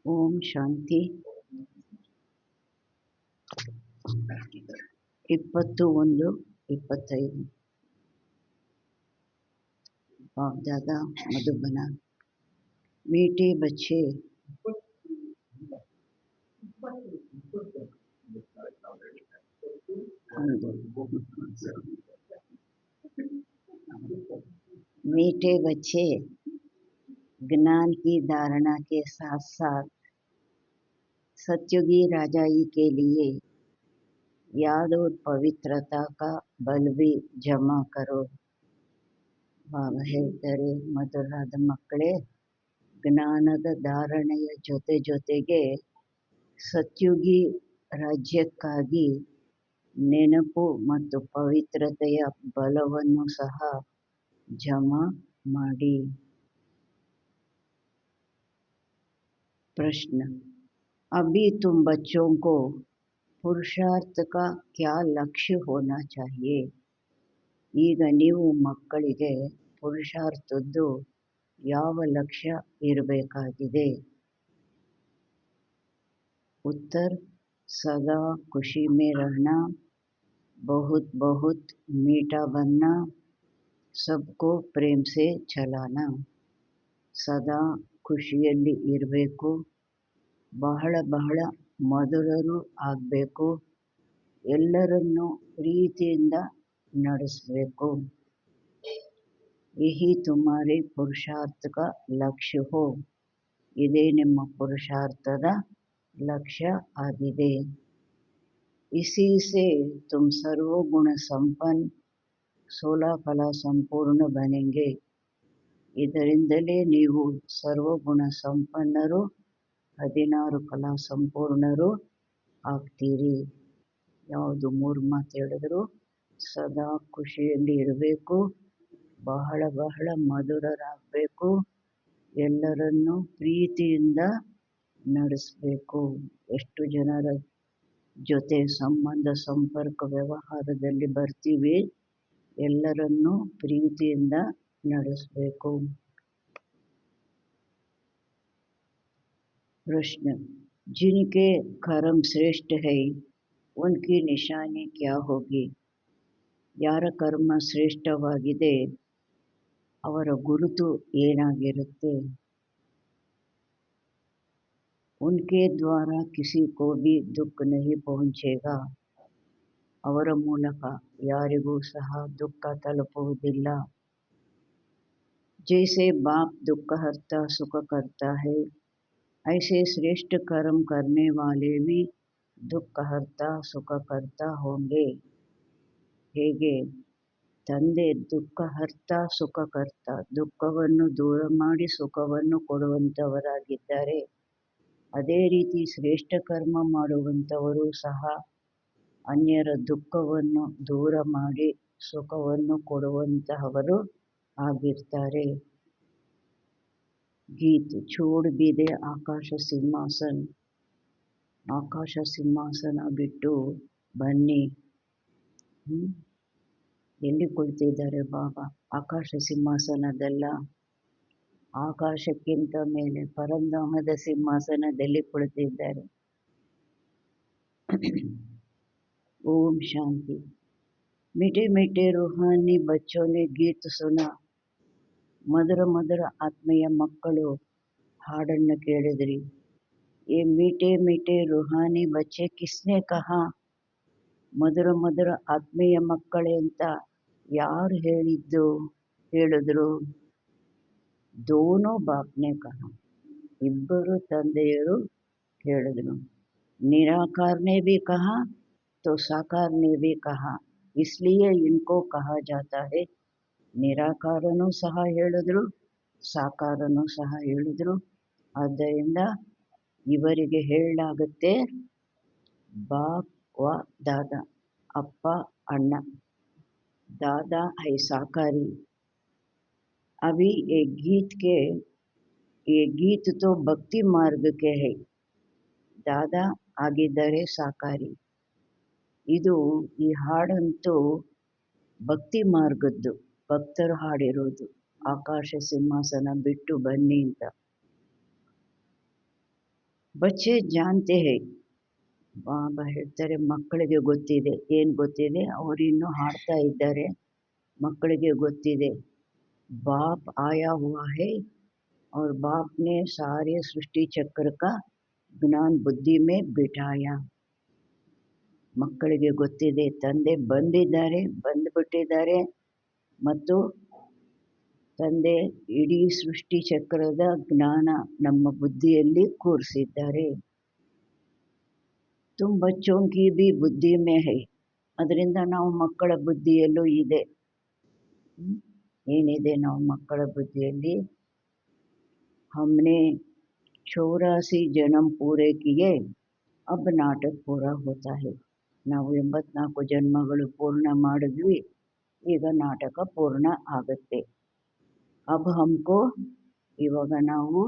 ಓಂ ಶಾಂತಿ 21-25 बाप-दादा मधुबना। मीठे बच्चे मीठे बच्चे ज्ञान की धारणा के साथ साथ सत्युगी राजाई के लिए याद और पवित्रता का बल भी जमा करो। ಬಾಬಾ ಹೇಳ್ತಾರೆ, ಮಧುರಾದ ಮಕ್ಕಳೇ, ಜ್ಞಾನದ ಧಾರಣೆಯ ಜೊತೆಗೆ ಸತ್ಯುಗಿ ರಾಜ್ಯಕ್ಕಾಗಿ ನೆನಪು ಮತ್ತು ಪವಿತ್ರತೆಯ ಬಲವನ್ನು ಸಹ ಜಮಾ ಮಾಡಿ. प्रश्न, अभी तुम बच्चों को पुरुषार्थ का क्या लक्ष्य होना चाहिए? ಈಗ ನೀವು ಮಕ್ಕಳಿಗೆ ಪುರುಷಾರ್ಥದ್ದು ಯಾವ ಲಕ್ಷ್ಯ ಇರಬೇಕಾಗಿದೆ? उत्तर, सदा खुशी में रहना, बहुत बहुत मीठा बनना, सबको प्रेम से चलाना. ಸದಾ ಖುಷಿಯಲ್ಲಿ ಇರಬೇಕು, ಬಹಳ ಬಹಳ ಮಧುರರು ಆಗಬೇಕು, ಎಲ್ಲರನ್ನೂ ಪ್ರೀತಿಯಿಂದ ನಡೆಸಬೇಕು. यही तुम्हारे पुरुषार्थ का लक्ष्य हो. ಇದೇ ನಿಮ್ಮ ಪುರುಷಾರ್ಥದ ಲಕ್ಷ್ಯ ಆಗಿದೆ. इसी से तुम सर्वगुण संपन्न 16 कला संपूर्ण बनेंगे. ಇದರಿಂದಲೇ ನೀವು ಸರ್ವಗುಣ ಸಂಪನ್ನರು 16 ಕಲಾ ಸಂಪೂರ್ಣರು ಆಗ್ತೀರಿ. ಯಾವುದು 3 ಮಾತು ಹೇಳಿದ್ರು? ಸದಾ ಖುಷಿಯಲ್ಲಿ ಇರಬೇಕು, ಬಹಳ ಬಹಳ ಮಧುರರಾಗಬೇಕು, ಎಲ್ಲರನ್ನೂ ಪ್ರೀತಿಯಿಂದ ನಡೆಸಬೇಕು. ಎಷ್ಟು ಜನರ ಜೊತೆ ಸಂಬಂಧ ಸಂಪರ್ಕ ವ್ಯವಹಾರದಲ್ಲಿ ಬರ್ತೀವಿ, ಎಲ್ಲರನ್ನೂ ಪ್ರೀತಿಯಿಂದ ನಡೆಸಬೇಕು. प्रश्न, जिनके कर्म श्रेष्ठ है उनकी निशानी क्या होगी? ಯಾರ ಕರ್ಮ ಶ್ರೇಷ್ಠವಾಗಿದೆ ಅವರ ಗುರುತು ಏನಾಗಿರುತ್ತೆ? उनके द्वारा किसी को भी दुख नहीं पहुंचेगा. ಅವರ ಮೂಲಕ ಯಾರಿಗೂ ಸಹ ದುಃಖ ತಲುಪುವುದಿಲ್ಲ. जैसे बाप दुख हरता सुख करता है, ऐसे श्रेष्ठ कर्म करने वाले भी दुख हरता सुख करता होंगे. ಹೇಗೆ ತಂದೆ ದುಃಖ ಹರ್ತಾ ಸುಖ ಕರ್ತ, ದುಃಖವನ್ನು ದೂರ ಮಾಡಿ ಸುಖವನ್ನು ಕೊಡುವಂಥವರಾಗಿದ್ದಾರೆ, ಅದೇ ರೀತಿ ಶ್ರೇಷ್ಠ ಕರ್ಮ ಮಾಡುವಂಥವರು ಸಹ ಅನ್ಯರ ದುಃಖವನ್ನು ದೂರ ಮಾಡಿ ಸುಖವನ್ನು ಕೊಡುವಂತಹವರು ಆಗಿರ್ತಾರೆ. ಗೀತ್, छोड़ भी दे ಆಕಾಶ ಸಿಂಹಾಸನ. ಆಕಾಶ ಸಿಂಹಾಸನ ಬಿಟ್ಟು ಬನ್ನಿ. ಎಲ್ಲಿ ಕುಳಿತಿದ್ದಾರೆ ಬಾಬಾ? ಆಕಾಶ ಸಿಂಹಾಸನದಲ್ಲ, ಆಕಾಶಕ್ಕಿಂತ ಮೇಲೆ ಪರಂಧಾಮದ ಸಿಂಹಾಸನದಲ್ಲಿ ಕುಳಿತಿದ್ದಾರೆ. ओम शांति। मीठे मीठे रूहानी बच्चों ने गीत सुना. मधुर मधुर ಆತ್ಮೀಯ ಮಕ್ಕಳು ಹಾಡನ್ನು ಕೇಳಿದ್ರಿ. ये मीठे मीठे रूहानी बच्चे किसने कहा? ಮಧುರ ಮಧುರ ಆತ್ಮೀಯ ಮಕ್ಕಳೇ ಅಂತ ಯಾರು ಹೇಳಿದ್ರು? ದೋನೋ ಬಾಪ್ನೆ ಕಹ, ಇಬ್ಬರು ತಂದೆಯರು ಹೇಳಿದ್ರು. निराकार ने भी कहा तो साकार ने भी कहा, इसलिए इनको कहा जाता है. ನಿರಾಕಾರನೂ ಸಹ ಹೇಳಿದ್ರು, ಸಾಕಾರನೂ ಸಹ ಹೇಳಿದ್ರು. ಆದ್ದರಿಂದ ಇವರಿಗೆ ಹೇಳಲಾಗುತ್ತೆ ಬಾಪ್ ವ ದಾದಾ, ಅಪ್ಪ ಅಣ್ಣ. दादा है साकारी. अभी ये गीत तो भक्ति मार्ग के है. दादा ಆಗಿದ್ದಾರೆ ಸಾಕಾರಿ. ಇದು ಈ ಹಾಡಂತೂ ಭಕ್ತಿ ಮಾರ್ಗದ್ದು, ಭಕ್ತರು ಹಾಡಿರೋದು. ಆಕಾಶ ಸಿಂಹಾಸನ ಬಿಟ್ಟು ಬನ್ನಿ ಅಂತ. ಬಚ್ಚೆ ಜಾನ್ತೆ ಹೈ. ಬಾಬಾ ಹೇಳ್ತಾರೆ ಮಕ್ಕಳಿಗೆ ಗೊತ್ತಿದೆ. ಏನು ಗೊತ್ತಿದೆ? ಅವರಿನ್ನೂ ಹಾಡ್ತಾ ಇದ್ದಾರೆ. ಮಕ್ಕಳಿಗೆ ಗೊತ್ತಿದೆ. बाप आया हुआ है और बाप ने सारे सृष्टि चक्र का ज्ञान बुद्धि में बिठाया. ಮಕ್ಕಳಿಗೆ ಗೊತ್ತಿದೆ ತಂದೆ ಬಂದಿದ್ದಾರೆ, ಬಂದುಬಿಟ್ಟಿದ್ದಾರೆ ಮತ್ತು ತಂದೆ ಇಡೀ ಸೃಷ್ಟಿ ಚಕ್ರದ ಜ್ಞಾನ ನಮ್ಮ ಬುದ್ಧಿಯಲ್ಲಿ ಕೂರಿಸಿದ್ದಾರೆ. ತುಮ್ ಬಚ್ಚೋಂ ಕಿ ಭಿ ಬುದ್ಧಿ ಮೇ ಹೈ. ಅದರಿಂದ ನಾವು ಮಕ್ಕಳ ಬುದ್ಧಿಯಲ್ಲೂ ಇದೆ. ಏನಿದೆ ನಾವು ಮಕ್ಕಳ ಬುದ್ಧಿಯಲ್ಲಿ? हमने 84 जन्म पूरे किए, अब नाटक पूरा होता है. ನಾವು 84 ಜನ್ಮಗಳು ಪೂರ್ಣ ಮಾಡಿದ್ವಿ, ಈಗ ನಾಟಕ ಪೂರ್ಣ ಆಗುತ್ತೆ. अब हमको ಇವಾಗ ನಾವು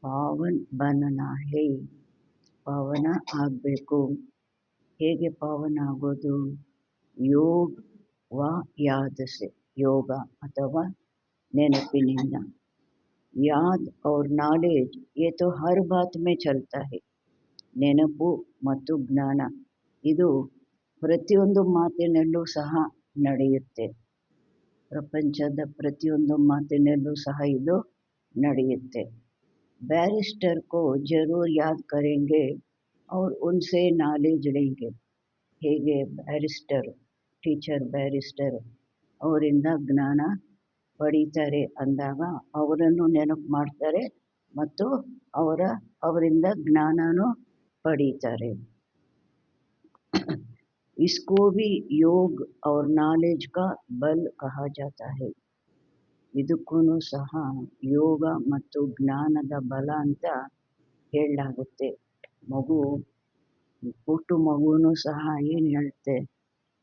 ಪಾವನ್ ಬನನಾ ಹೈ, ಪಾವನ ಆಗಬೇಕು. ಹೇಗೆ ಪಾವನ ಆಗೋದು? ಯೋಗ ವ ಯಾದ್ ಸೆ, ಯೋಗ ಅಥವಾ ನೆನಪಿನಿಂದ. याद और नॉलेज ये तो हर बात में चलता है. ನೆನಪು ಮತ್ತು ಜ್ಞಾನ ಇದು ಪ್ರತಿಯೊಂದು ಮಾತಿನಲ್ಲೂ ಸಹ ನಡೆಯುತ್ತೆ. ಪ್ರಪಂಚದ ಪ್ರತಿಯೊಂದು ಮಾತಿನಲ್ಲೂ ಸಹ ಇದು ನಡೆಯುತ್ತೆ. बैरिस्टर को जरूर याद करेंगे और उनसे नॉलेज लेंगे. ಹೇಗೆ ಬ್ಯಾರಿಸ್ಟರ್, ಟೀಚರ್ ಬ್ಯಾರಿಸ್ಟರ್ ಅವರಿಂದ ಜ್ಞಾನ ಪಡೀತಾರೆ ಅಂದಾಗ ಅವರನ್ನು ನೆನಪು ಮಾಡ್ತಾರೆ ಮತ್ತು ಅವರಿಂದ ಜ್ಞಾನನೂ ಪಡೀತಾರೆ. इसको भी योग और नॉलेज का बल कहा जाता है. ಇದಕ್ಕೂ ಸಹ ಯೋಗ ಮತ್ತು ಜ್ಞಾನದ ಬಲ ಅಂತ ಹೇಳಲಾಗುತ್ತೆ. ಪುಟ್ಟು ಮಗುನೂ ಸಹ ಏನು ಹೇಳುತ್ತೆ?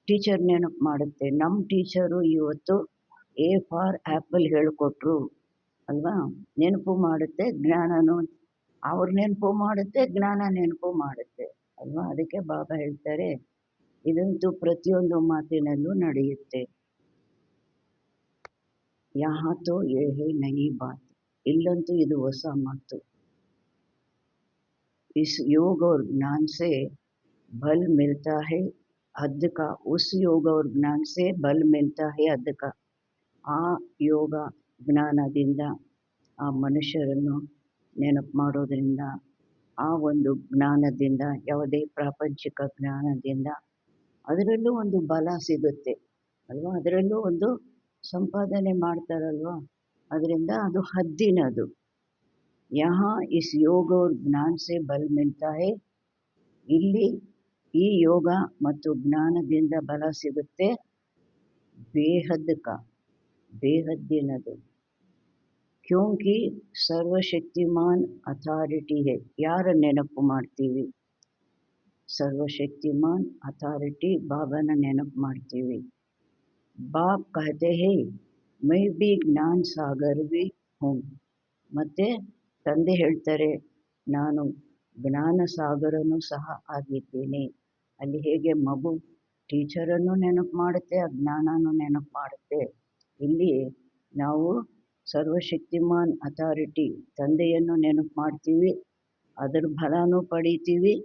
ಟೀಚರ್ ನೆನಪು ಮಾಡುತ್ತೆ. ನಮ್ಮ ಟೀಚರು ಇವತ್ತು ಎ ಫಾರ್ ಆ್ಯಪಲ್ ಹೇಳಿಕೊಟ್ರು ಅಲ್ವಾ? ನೆನಪು ಮಾಡುತ್ತೆ, ಜ್ಞಾನನೂ ಅವ್ರು ನೆನಪು ಮಾಡುತ್ತೆ, ಜ್ಞಾನ ನೆನಪು ಮಾಡುತ್ತೆ ಅಲ್ವಾ? ಅದಕ್ಕೆ ಬಾಬಾ ಹೇಳ್ತಾರೆ ಇದಂತೂ ಪ್ರತಿಯೊಂದು ಮಾತಿನಲ್ಲೂ ನಡೆಯುತ್ತೆ. यहाँ तो ये है नई बात. ಇಲ್ಲಂತೂ ಇದು ಹೊಸ ಮಾತು. इस योग और ज्ञान से बल मिलता है हद का. उस योग और ज्ञान से बल मिलता है हद का. ಆ ಯೋಗ ಜ್ಞಾನದಿಂದ ಆ ಮನುಷ್ಯರನ್ನು ನೆನಪು ಮಾಡೋದ್ರಿಂದ, ಆ ಒಂದು ಜ್ಞಾನದಿಂದ, ಯಾವುದೇ ಪ್ರಾಪಂಚಿಕ ಜ್ಞಾನದಿಂದ ಅದರಲ್ಲೂ ಒಂದು ಬಲ ಸಿಗುತ್ತೆ ಅಲ್ವಾ? ಅದರಲ್ಲೂ ಒಂದು ಸಂಪಾದನೆ ಮಾಡ್ತಾರಲ್ವ, ಅದರಿಂದ ಅದು ಹದ್ದಿನದು. ಯಹಾ ಇಸ್ ಯೋಗ और ज्ञान से बल मिलता है. ಇಲ್ಲಿ ಈ ಯೋಗ ಮತ್ತು ಜ್ಞಾನದಿಂದ ಬಲ ಸಿಗುತ್ತೆ. ಬೇಹದ್ ಕಾ, ಬೇಹದ್ದಿನದು. ಕ್ಯೋಂಕಿ ಸರ್ವಶಕ್ತಿಮಾನ್ ಅಥಾರಿಟಿ ಹೈ. ಯಾರ ನೆನಪು ಮಾಡ್ತೀವಿ? ಸರ್ವಶಕ್ತಿಮಾನ್ ಅಥಾರಿಟಿ ಬಾಬಾನ ನೆನಪು ಮಾಡ್ತೀವಿ. ಬಾಪ್ ಕಹತೆ ಹೈ ಮೈ ಬಿ ಜ್ಞಾನ ಸಾಗರ್ ಬಿ ಹೂಂ. ಮತ್ತು ತಂದೆ ಹೇಳ್ತಾರೆ ನಾನು ಜ್ಞಾನ ಸಾಗರನೂ ಸಹ ಆಗಿದ್ದೀನಿ. ಅಲ್ಲಿ ಹೇಗೆ ಮಗು ಟೀಚರನ್ನು ನೆನಪು ಮಾಡುತ್ತೆ, ಆ ಜ್ಞಾನನೂ ನೆನಪು ಮಾಡುತ್ತೆ. ಇಲ್ಲಿ ನಾವು ಸರ್ವಶಕ್ತಿಮಾನ್ ಅಥಾರಿಟಿ ತಂದೆಯನ್ನು ನೆನಪು ಮಾಡ್ತೀವಿ, ಅದರ ಬಲನೂ ಪಡಿತೀವಿ.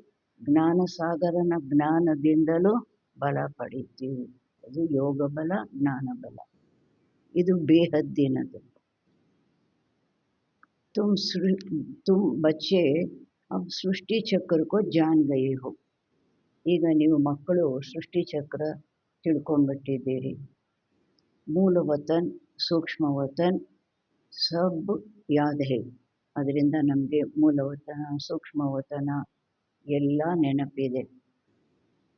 ಜ್ಞಾನ ಸಾಗರನ ಜ್ಞಾನದಿಂದಲೂ ಬಲ ಪಡಿತೀವಿ. ಅದು ಯೋಗ ಬಲ, ಜ್ಞಾನ ಬಲ. ಇದು ಬೇಹದ್ದಿನದು. तुम बच्चे अब सृष्टि चक्र को जान गए हो. ಈಗ ನೀವು ಮಕ್ಕಳು ಸೃಷ್ಟಿ ಚಕ್ರ ತಿಳ್ಕೊಂಡ್ಬಿಟ್ಟಿದ್ದೀರಿ. ಮೂಲ ವತನ್, ಸೂಕ್ಷ್ಮ ವತನ್ ಸಬ್ ಯಾದ್ ಹೈ. ಅದರಿಂದ ನಮಗೆ ಮೂಲವತನ, ಸೂಕ್ಷ್ಮ ವತನ ಎಲ್ಲ ನೆನಪಿದೆ.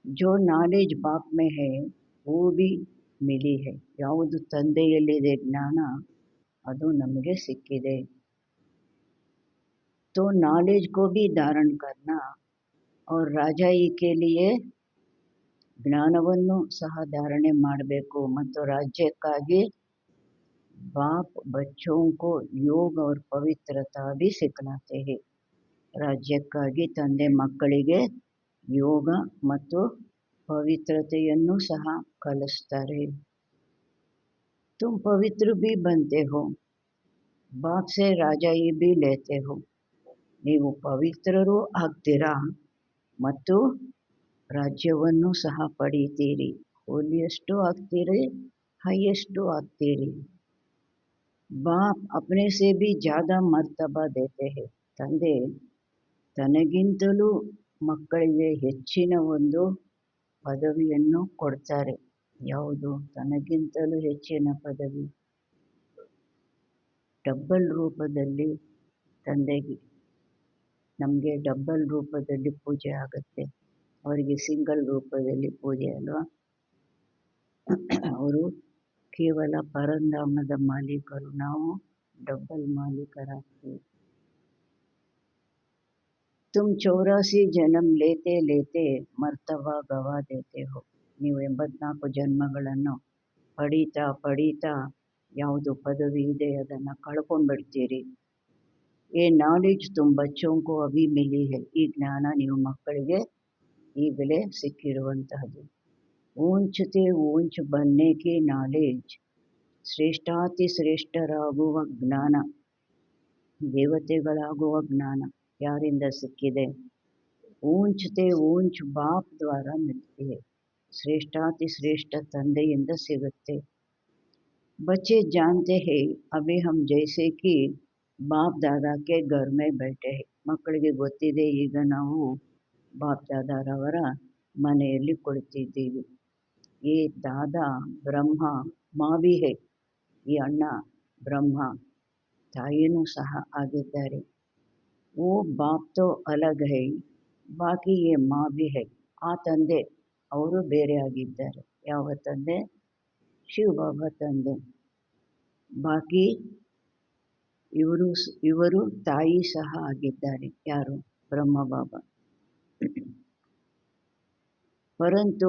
ಜೋ ನಾಲೆಜ್ ಬಾಪ್ ಮೇ ಹೈ ವೋ ಭಿ ಮಿಲಿ ಹೈ. ಯಾವುದು ತಂದೆಯಲ್ಲಿದೆ ಜ್ಞಾನ ಅದು ನಮಗೆ ಸಿಕ್ಕಿದೆ. तो नॉलेज को भी धारण करना और ರಾಜಾಯಿ के लिए ಜ್ಞಾನವನ್ನು ಸಹ ಧಾರಣೆ ಮಾಡಬೇಕು ಮತ್ತು ರಾಜ್ಯಕ್ಕಾಗಿ ಬಾಪ್ ಬಚ್ಚೋं को योग और पवित्रता भी सिखलाते हैं. ರಾಜ್ಯಕ್ಕಾಗಿ ತಂದೆ ಮಕ್ಕಳಿಗೆ ಯೋಗ ಮತ್ತು ಪವಿತ್ರತೆಯನ್ನು ಸಹ ಕಲಿಸ್ತಾರೆ. तुम पवित्र भी बनते हो, बाप से राजाई भी लेते हो. ನೀವು ಪವಿತ್ರರೂ ಆಗ್ತೀರಾ ಮತ್ತು ರಾಜ್ಯವನ್ನು ಸಹ ಪಡೀತೀರಿ. ಹೋಲಿಯಷ್ಟು ಆಗ್ತೀರಿ, हाईएस्ट ಆಗ್ತೀರಿ. बाप अपने से भी ज़्यादा मर्तबा देते हैं. ತಂದೆ ತನಗಿಂತಲೂ ಮಕ್ಕಳಿಗೆ ಹೆಚ್ಚಿನ ಒಂದು ಪದವಿಯನ್ನು ಕೊಡ್ತಾರೆ. ಯಾವುದು? ತನಗಿಂತಲೂ ಹೆಚ್ಚಿನ ಪದವಿ. ಡಬ್ಬಲ್ ರೂಪದಲ್ಲಿ ತಂದೆಗೆ ನಮಗೆ ಡಬ್ಬಲ್ ರೂಪದಲ್ಲಿ ಪೂಜೆ ಆಗುತ್ತೆ. ಅವರಿಗೆ ಸಿಂಗಲ್ ರೂಪದಲ್ಲಿ ಪೂಜೆ ಅಲ್ವಾ. ಅವರು ಕೇವಲ ಪರಂಧಾಮದ ಮಾಲೀಕರು, ನಾವು ಡಬ್ಬಲ್ ಮಾಲೀಕರಾಗ್ತೀವಿ. तुम 84 जन्म लेते लेते मर्तबा गवा देते हो. ನೀವು 84 ಜನ್ಮಗಳನ್ನು ಪಡೀತಾ ಪಡೀತಾ ಯಾವುದು ಪದವಿ ಇದೆ ಅದನ್ನು ಕಳ್ಕೊಂಡ್ಬಿಡ್ತೀರಿ. ये नॉलेज तुम बच्चों को अभी मिली है. ಈ ಜ್ಞಾನ ನೀವು ಮಕ್ಕಳಿಗೆ ಈಗಲೇ ಸಿಕ್ಕಿರುವಂತಹದ್ದು. ऊंचते ऊंच बनने की नॉलेज, ಶ್ರೇಷ್ಠಾತಿ ಶ್ರೇಷ್ಠರಾಗುವ ಜ್ಞಾನ, ದೇವತೆಗಳಾಗುವ ಜ್ಞಾನ ಯಾರಿಂದ ಸಿಕ್ಕಿದೆ? ऊंचते ऊंच बाप द्वारा मिलती है. श्रेष्ठाति श्रेष्ठ ತಂದೆಯಿಂದ ಸಿಗುತ್ತೆ. बच्चे जानते हैं अभी हम जैसे कि बाप दादा के घर में बैठे हैं. ಮಕ್ಕಳಿಗೆ ಗೊತ್ತಿದೆ ಈಗ ನಾವು ಬಾಪ್ ದಾದಾರವರ ಮನೆಯಲ್ಲಿ ಕುಳಿತಿದ್ದೀವಿ. ಈ ದಾದಾ ಬ್ರಹ್ಮ ಮಾವಿ ಹೇ. ಈ ಅಣ್ಣ ಬ್ರಹ್ಮ ತಾಯಿನೂ ಸಹ ಆಗಿದ್ದಾರೆ. ಓ ಬಾಪ್ ತೋ ಅಲಗ್ ಹೈ, ಬಾಕಿ ಯೇ ಮಾ ಭಿ ಹೈ. ಆ ತಂದೆ ಅವರು ಬೇರೆ ಆಗಿದ್ದಾರೆ. ಯಾವ ತಂದೆ? ಶಿವ ಬಾಬಾ ತಂದೆ. ಬಾಕಿ ಇವರು ತಾಯಿ ಸಹ ಆಗಿದ್ದಾರೆ. ಯಾರು? ಬ್ರಹ್ಮ ಬಾಬಾ. परंतु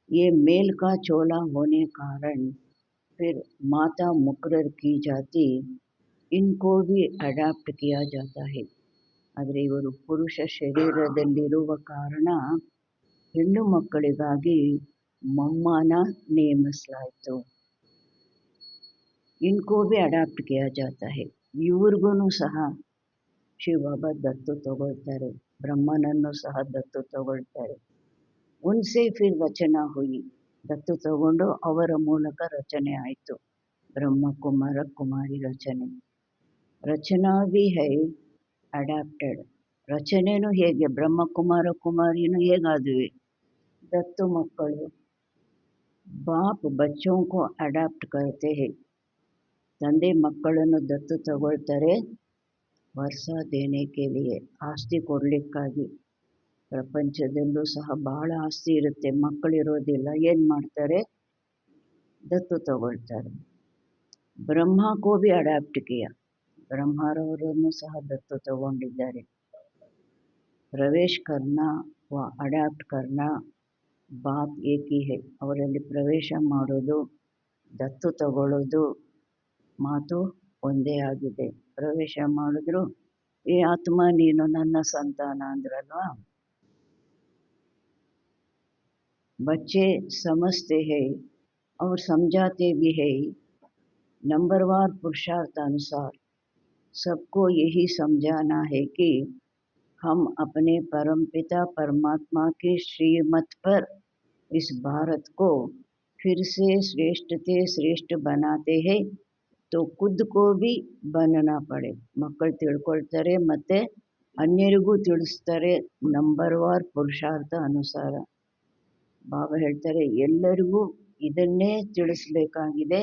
ये मेल का चोला होने कारण फिर माता मुकर्रर की जाती, इनको भी अडाप्ट किया जाता है. ಆದರೆ ಇವರು ಪುರುಷ ಶರೀರದಲ್ಲಿರುವ ಕಾರಣ ಹೆಣ್ಣು ಮಕ್ಕಳಿಗಾಗಿ ಮಮ್ಮನ ನೇಮಿಸಲಾಯಿತು. ಇನ್ಕೋ ಬಿ ಅಡಾಪ್ಟ್ ಕಿಯಾ ಜಾತಾ ಹೈ. ಇವ್ರಿಗೂ ಸಹ ಶಿವಬಾಬಾ ದತ್ತು ತಗೊಳ್ತಾರೆ. ಬ್ರಹ್ಮನನ್ನು ಸಹ ದತ್ತು ತಗೊಳ್ತಾರೆ. ಉನ್ಸೆ ಫಿರ್ ರಚನಾ ಹುಯಿ. ದತ್ತು ತಗೊಂಡು ಅವರ ಮೂಲಕ ರಚನೆ ಆಯಿತು. ಬ್ರಹ್ಮ ಕುಮಾರ ಕುಮಾರಿ ರಚನೆ. ರಚನಾ ಬಿ ಹೈ ಅಡಾಪ್ಟೆಡ್. ರಚನೆಯೂ ಹೇಗೆ? ಬ್ರಹ್ಮಕುಮಾರ ಕುಮಾರಿನೂ ಹೇಗಾದುವೆ? ದತ್ತು ಮಕ್ಕಳು. ಬಾಪ್ ಬಚ್ಚೋं को ಅಡಾಪ್ಟ್ करते हैं. ತಂದೆ ಮಕ್ಕಳನ್ನು ದತ್ತು ತಗೊಳ್ತಾರೆ. ವರ್ಷ ದೇನೆ ಕೆ ಲಿಯೆ, ಆಸ್ತಿ ಕೊಡಲಿಕ್ಕಾಗಿ. ಪ್ರಪಂಚದಲ್ಲೂ ಸಹ ಬಹಳ ಆಸ್ತಿ ಇರುತ್ತೆ, ಮಕ್ಕಳಿರೋದಿಲ್ಲ. ಏನು ಮಾಡ್ತಾರೆ? ದತ್ತು ತಗೊಳ್ತಾರೆ. ಬ್ರಹ್ಮ ಕೋ ಬಿ ಅಡಾಪ್ಟ್ ಕಿಯಾ. ಬ್ರಹ್ಮರವರನ್ನು ಸಹ ದತ್ತು ತಗೊಂಡಿದ್ದಾರೆ. ಪ್ರವೇಶ ಕರ್ನಾ ವ ಅಡಾಪ್ಟ್ ಕರ್ನಾ ಬಾಪ್ ಏಕಿ ಹೈ. ಅವರಲ್ಲಿ ಪ್ರವೇಶ ಮಾಡೋದು, ದತ್ತು ತಗೊಳ್ಳೋದು ಮಾತು ಒಂದೇ ಆಗಿದೆ. ಪ್ರವೇಶ ಮಾಡಿದ್ರು, ಈ ಆತ್ಮ ನೀನು ನನ್ನ ಸಂತಾನ ಅಂದ್ರಲ್ವಾ. बच्चे समझते हैं और समझाते भी हैं. नंबरवार पुरुषार्थ अनुसार सबको यही समझाना है कि हम अपने परमपिता परमात्मा की श्रीमत पर इस भारत को फिर से श्रेष्ठ बनाते हैं, तो खुद को भी बनना पड़े. ಮಕ್ಕಳು ತಿಳ್ಕೊಳ್ತಾರೆ ಮತ್ತು ಅನ್ಯರಿಗೂ ತಿಳಿಸ್ತಾರೆ. ನಂಬರ್ವಾರ್ ಪುರುಷಾರ್ಥ ಅನುಸಾರ. ಬಾಬಾ ಹೇಳ್ತಾರೆ ಎಲ್ಲರಿಗೂ ಇದನ್ನೇ ತಿಳಿಸಬೇಕಾಗಿದೆ.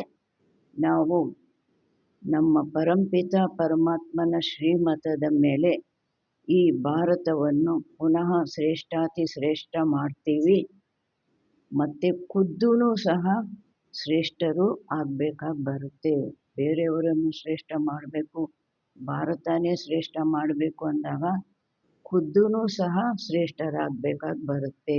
ನಾವು ನಮ್ಮ ಪರಂಪಿತ ಪರಮಾತ್ಮನ ಶ್ರೀಮತದ ಮೇಲೆ ಈ ಭಾರತವನ್ನು ಪುನಃ ಶ್ರೇಷ್ಠಾತಿ ಶ್ರೇಷ್ಠ ಮಾಡ್ತೀವಿ. ಮತ್ತು ಖುದ್ದೂ ಸಹ ಶ್ರೇಷ್ಠರು ಆಗಬೇಕಾಗಿ ಬರುತ್ತೆ. ಬೇರೆಯವರನ್ನು ಶ್ರೇಷ್ಠ ಮಾಡಬೇಕು, ಭಾರತನೇ ಶ್ರೇಷ್ಠ ಮಾಡಬೇಕು ಅಂದಾಗ ಖುದ್ದೂ ಸಹ ಶ್ರೇಷ್ಠರಾಗಬೇಕಾಗಿ ಬರುತ್ತೆ.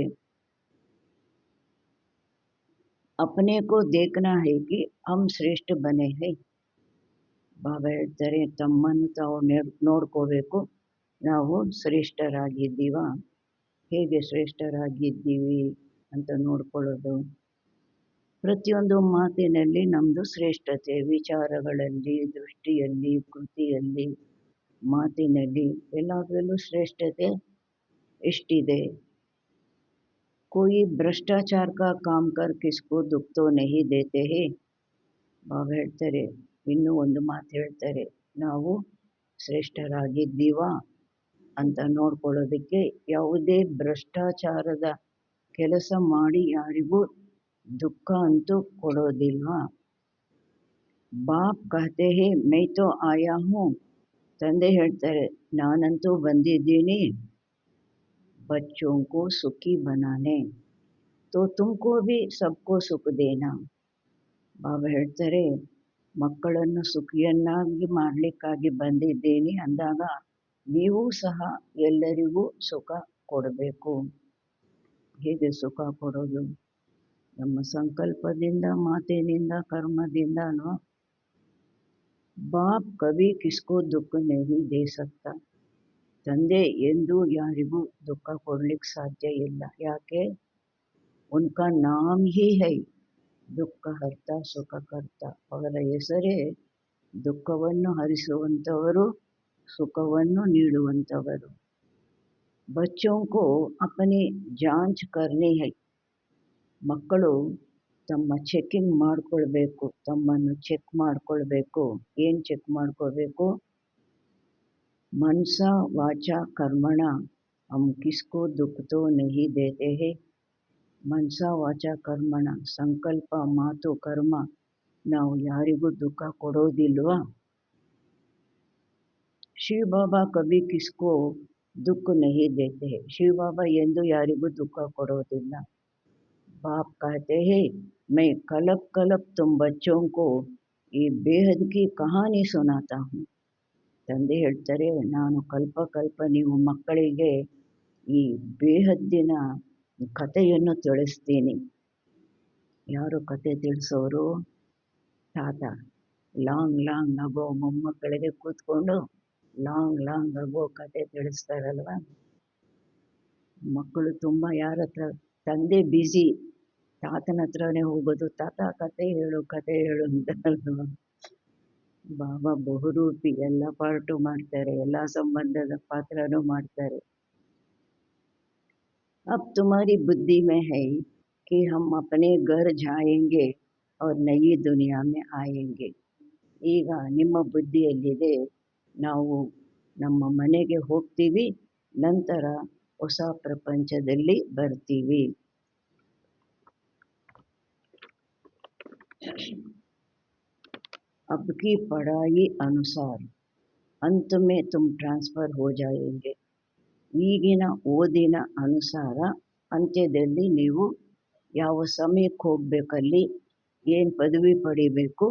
अपने को देखना है कि हम श्रेष्ठ बने हैं. ಬಾಬಾ ಹೇಳ್ತಾರೆ ತಮ್ಮನ್ನು ತಾವು ನೋಡ್ಕೋಬೇಕು. ನಾವು ಶ್ರೇಷ್ಠರಾಗಿದ್ದೀವ, ಹೇಗೆ ಶ್ರೇಷ್ಠರಾಗಿದ್ದೀವಿ ಅಂತ ನೋಡ್ಕೊಳ್ಳೋದು. ಪ್ರತಿಯೊಂದು ಮಾತಿನಲ್ಲಿ ನಮ್ಮದು ಶ್ರೇಷ್ಠತೆ, ವಿಚಾರಗಳಲ್ಲಿ, ದೃಷ್ಟಿಯಲ್ಲಿ, ಕೃತಿಯಲ್ಲಿ, ಮಾತಿನಲ್ಲಿ ಎಲ್ಲದರಲ್ಲೂ ಶ್ರೇಷ್ಠತೆ ಎಷ್ಟಿದೆ. कोई भ्रष्टाचार का काम कर किसको दुख तो नहीं देते हैं. ಬಾಬಾ ಹೇಳ್ತಾರೆ, ಇನ್ನೂ ಒಂದು ಮಾತು ಹೇಳ್ತಾರೆ, ನಾವು ಶ್ರೇಷ್ಠರಾಗಿದ್ದೀವಾ ಅಂತ ನೋಡ್ಕೊಳ್ಳೋದಕ್ಕೆ ಯಾವುದೇ ಭ್ರಷ್ಟಾಚಾರದ ಕೆಲಸ ಮಾಡಿ ಯಾರಿಗೂ ದುಃಖ ಅಂತೂ ಕೊಡೋದಿಲ್ವಾ. ಬಾಪ್ ಕಹತೆ ಹೇ ಮೈ ತೋ ಆಯಾ ಹೂಂ, ತಂದೆ ಹೇಳ್ತಾರೆ ನಾನಂತೂ ಬಂದಿದ್ದೀನಿ बच्चों को सुखी बनाने, तो तुमको भी सबको सुख देना. ಬಾಬಾ ಹೇಳ್ತಾರೆ ಮಕ್ಕಳನ್ನು ಸುಖಿಯನ್ನಾಗಿ ಮಾಡಲಿಕ್ಕಾಗಿ ಬಂದಿದ್ದೀನಿ ಅಂದಾಗ ನೀವು ಸಹ ಎಲ್ಲರಿಗೂ ಸುಖ ಕೊಡಬೇಕು. ಹೇಗೆ ಸುಖ ಕೊಡೋದು? ನಮ್ಮ ಸಂಕಲ್ಪದಿಂದ, ಮಾತಿನಿಂದ, ಕರ್ಮದಿಂದನೋ. ಬಾಪ್ ಕಭಿ ಕಿಸ್ಕೋ ದುಃಖ नहीं दे सकता. ತಂದೆ ಎಂದು ಯಾರಿಗೂ ದುಃಖ ಕೊಡ್ಲಿಕ್ಕೆ ಸಾಧ್ಯ ಇಲ್ಲ. ಯಾಕೆ? ಉನ್ಕಾ ನಾಮ್ ಹಿ ಹೈ ದುಃಖ ಹರ್ತ ಸುಖ ಕರ್ತ. ಅವರ ಹೆಸರೇ ದುಃಖವನ್ನು ಹರಿಸುವಂಥವರು, ಸುಖವನ್ನು ನೀಡುವಂಥವರು. ಬಚ್ಚೋಂ ಕೋ ಅಪನಿ ಜಾಂಚ್ ಕರ್ನಿ ಹೈ. ಮಕ್ಕಳು ತಮ್ಮ ಚೆಕಿಂಗ್ ಮಾಡ್ಕೊಳ್ಬೇಕು, ತಮ್ಮನ್ನು ಚೆಕ್ ಮಾಡ್ಕೊಳ್ಬೇಕು. ಏನು ಚೆಕ್ ಮಾಡ್ಕೊಳ್ಬೇಕು? मनसा वाचा कर्मणा हम किसको दुख तो नहीं देते हैं. मनसा वाचा कर्मಣ, ಸಂಕಲ್ಪ, ಮಾತು, ಕರ್ಮ ನಾವು ಯಾರಿಗೂ ದುಃಖ ಕೊಡೋದಿಲ್ವಾ. ಶಿವ ಬಾಬಾ ಕಭಿ ಕಿಸ್ಕೋ ದುಃಖ नहीं देते हैं. ಶಿವ ಬಾಬಾ ಎಂದು ಯಾರಿಗೂ ದುಃಖ ಕೊಡೋದಿಲ್ಲ. बाप कहते हैं मैं कलप कलप तुम बच्चों को ये बेहद की कहानी सुनाता हूँ. ತಂದೆ ಹೇಳ್ತಾರೆ ನಾನು ಕಲ್ಪ ಕಲ್ಪ ನೀವು ಮಕ್ಕಳಿಗೆ ಈ ಬೇಹದ್ದಿನ ಕಥೆಯನ್ನು ತಿಳಿಸ್ತೀನಿ. ಯಾರು ಕತೆ ತಿಳಿಸೋರು? ತಾತ. ಲಾಂಗ್ ಲಾಂಗ್ ನಗೋ ಮೊಮ್ಮಕ್ಕಳಿಗೆ ಕೂತ್ಕೊಂಡು ಲಾಂಗ್ ಲಾಂಗ್ ನಗೋ ಕತೆ ತಿಳಿಸ್ತಾರಲ್ವ. ಮಕ್ಕಳು ತುಂಬ ಯಾರ ಹತ್ರ, ತಂದೆ ಬ್ಯುಸಿ, ತಾತನ ಹತ್ರನೇ ಹೋಗೋದು, ತಾತ ಕತೆ ಹೇಳು ಕತೆ ಹೇಳು ಅಂತ. ಬಾಬಾ ಬಹುರೂಪಿ, ಎಲ್ಲ ಪಾರ್ಟು ಮಾಡ್ತಾರೆ, ಎಲ್ಲ ಸಂಬಂಧದ ಪಾತ್ರನೂ ಮಾಡ್ತಾರೆ. अब तुम्हारी बुद्धि में है कि हम अपने घर जाएंगे और नई दुनिया में आएंगे. ಈಗ ನಿಮ್ಮ ಬುದ್ಧಿಯಲ್ಲಿದೆ ನಾವು ನಮ್ಮ ಮನೆಗೆ ಹೋಗ್ತೀವಿ, ನಂತರ ಹೊಸ ಪ್ರಪಂಚದಲ್ಲಿ ಬರ್ತೀವಿ. अब की पढ़ाई अनुसार अंत में तुम ट्रांसफर हो जाएंगे. ಈಗಿನ ಓದಿನ ಅನುಸಾರ ಅಂತ್ಯದಲ್ಲಿ ನೀವು ಯಾವ ಸಮಯಕ್ಕೆ ಹೋಗ್ಬೇಕಲ್ಲಿ ಏನು ಪದವಿ ಪಡಿಬೇಕು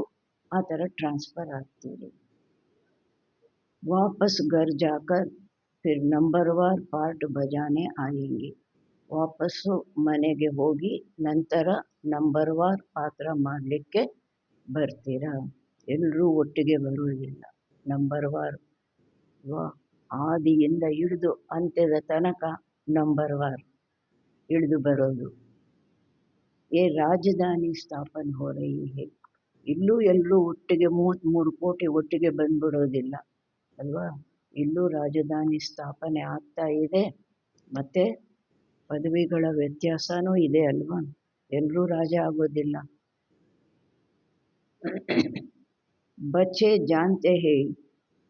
ಆ ಥರ ಟ್ರಾನ್ಸ್ಫರ್ ಆಗ್ತೀರಿ. ವಾಪಸ್ घर जाकर फिर नंबरवार पार्ट बजाने आएंगे. ವಾಪಸ್ಸು ಮನೆಗೆ ಹೋಗಿ ನಂತರ ನಂಬರ್ವಾರ್ ಪಾತ್ರ ಮಾಡಲಿಕ್ಕೆ ಬರ್ತೀರಾ. ಎಲ್ಲರೂ ಒಟ್ಟಿಗೆ ಬರುವುದಿಲ್ಲ. ನಂಬರ್ವಾರ್ ಆದಿಯಿಂದ ಹಿಡಿದು ಅಂತ್ಯದ ತನಕ ನಂಬರ್ವಾರ್ ಇಳಿದು ಬರೋದು. ಏ ರಾಜಧಾನಿ ಸ್ಥಾಪನೆ ಹೋ ರಹಿ ಹೈ. ಇಲ್ಲೂ ಎಲ್ಲರೂ ಒಟ್ಟಿಗೆ 33 ಕೋಟಿ ಒಟ್ಟಿಗೆ ಬಂದ್ಬಿಡೋದಿಲ್ಲ ಅಲ್ವಾ. ಇಲ್ಲೂ ರಾಜಧಾನಿ ಸ್ಥಾಪನೆ ಆಗ್ತಾ ಇದೆ, ಮತ್ತು ಪದವಿಗಳ ವ್ಯತ್ಯಾಸನೂ ಇದೆ ಅಲ್ವಾ. ಎಲ್ಲರೂ ರಾಜ ಆಗೋದಿಲ್ಲ. बच्चे जानते हैं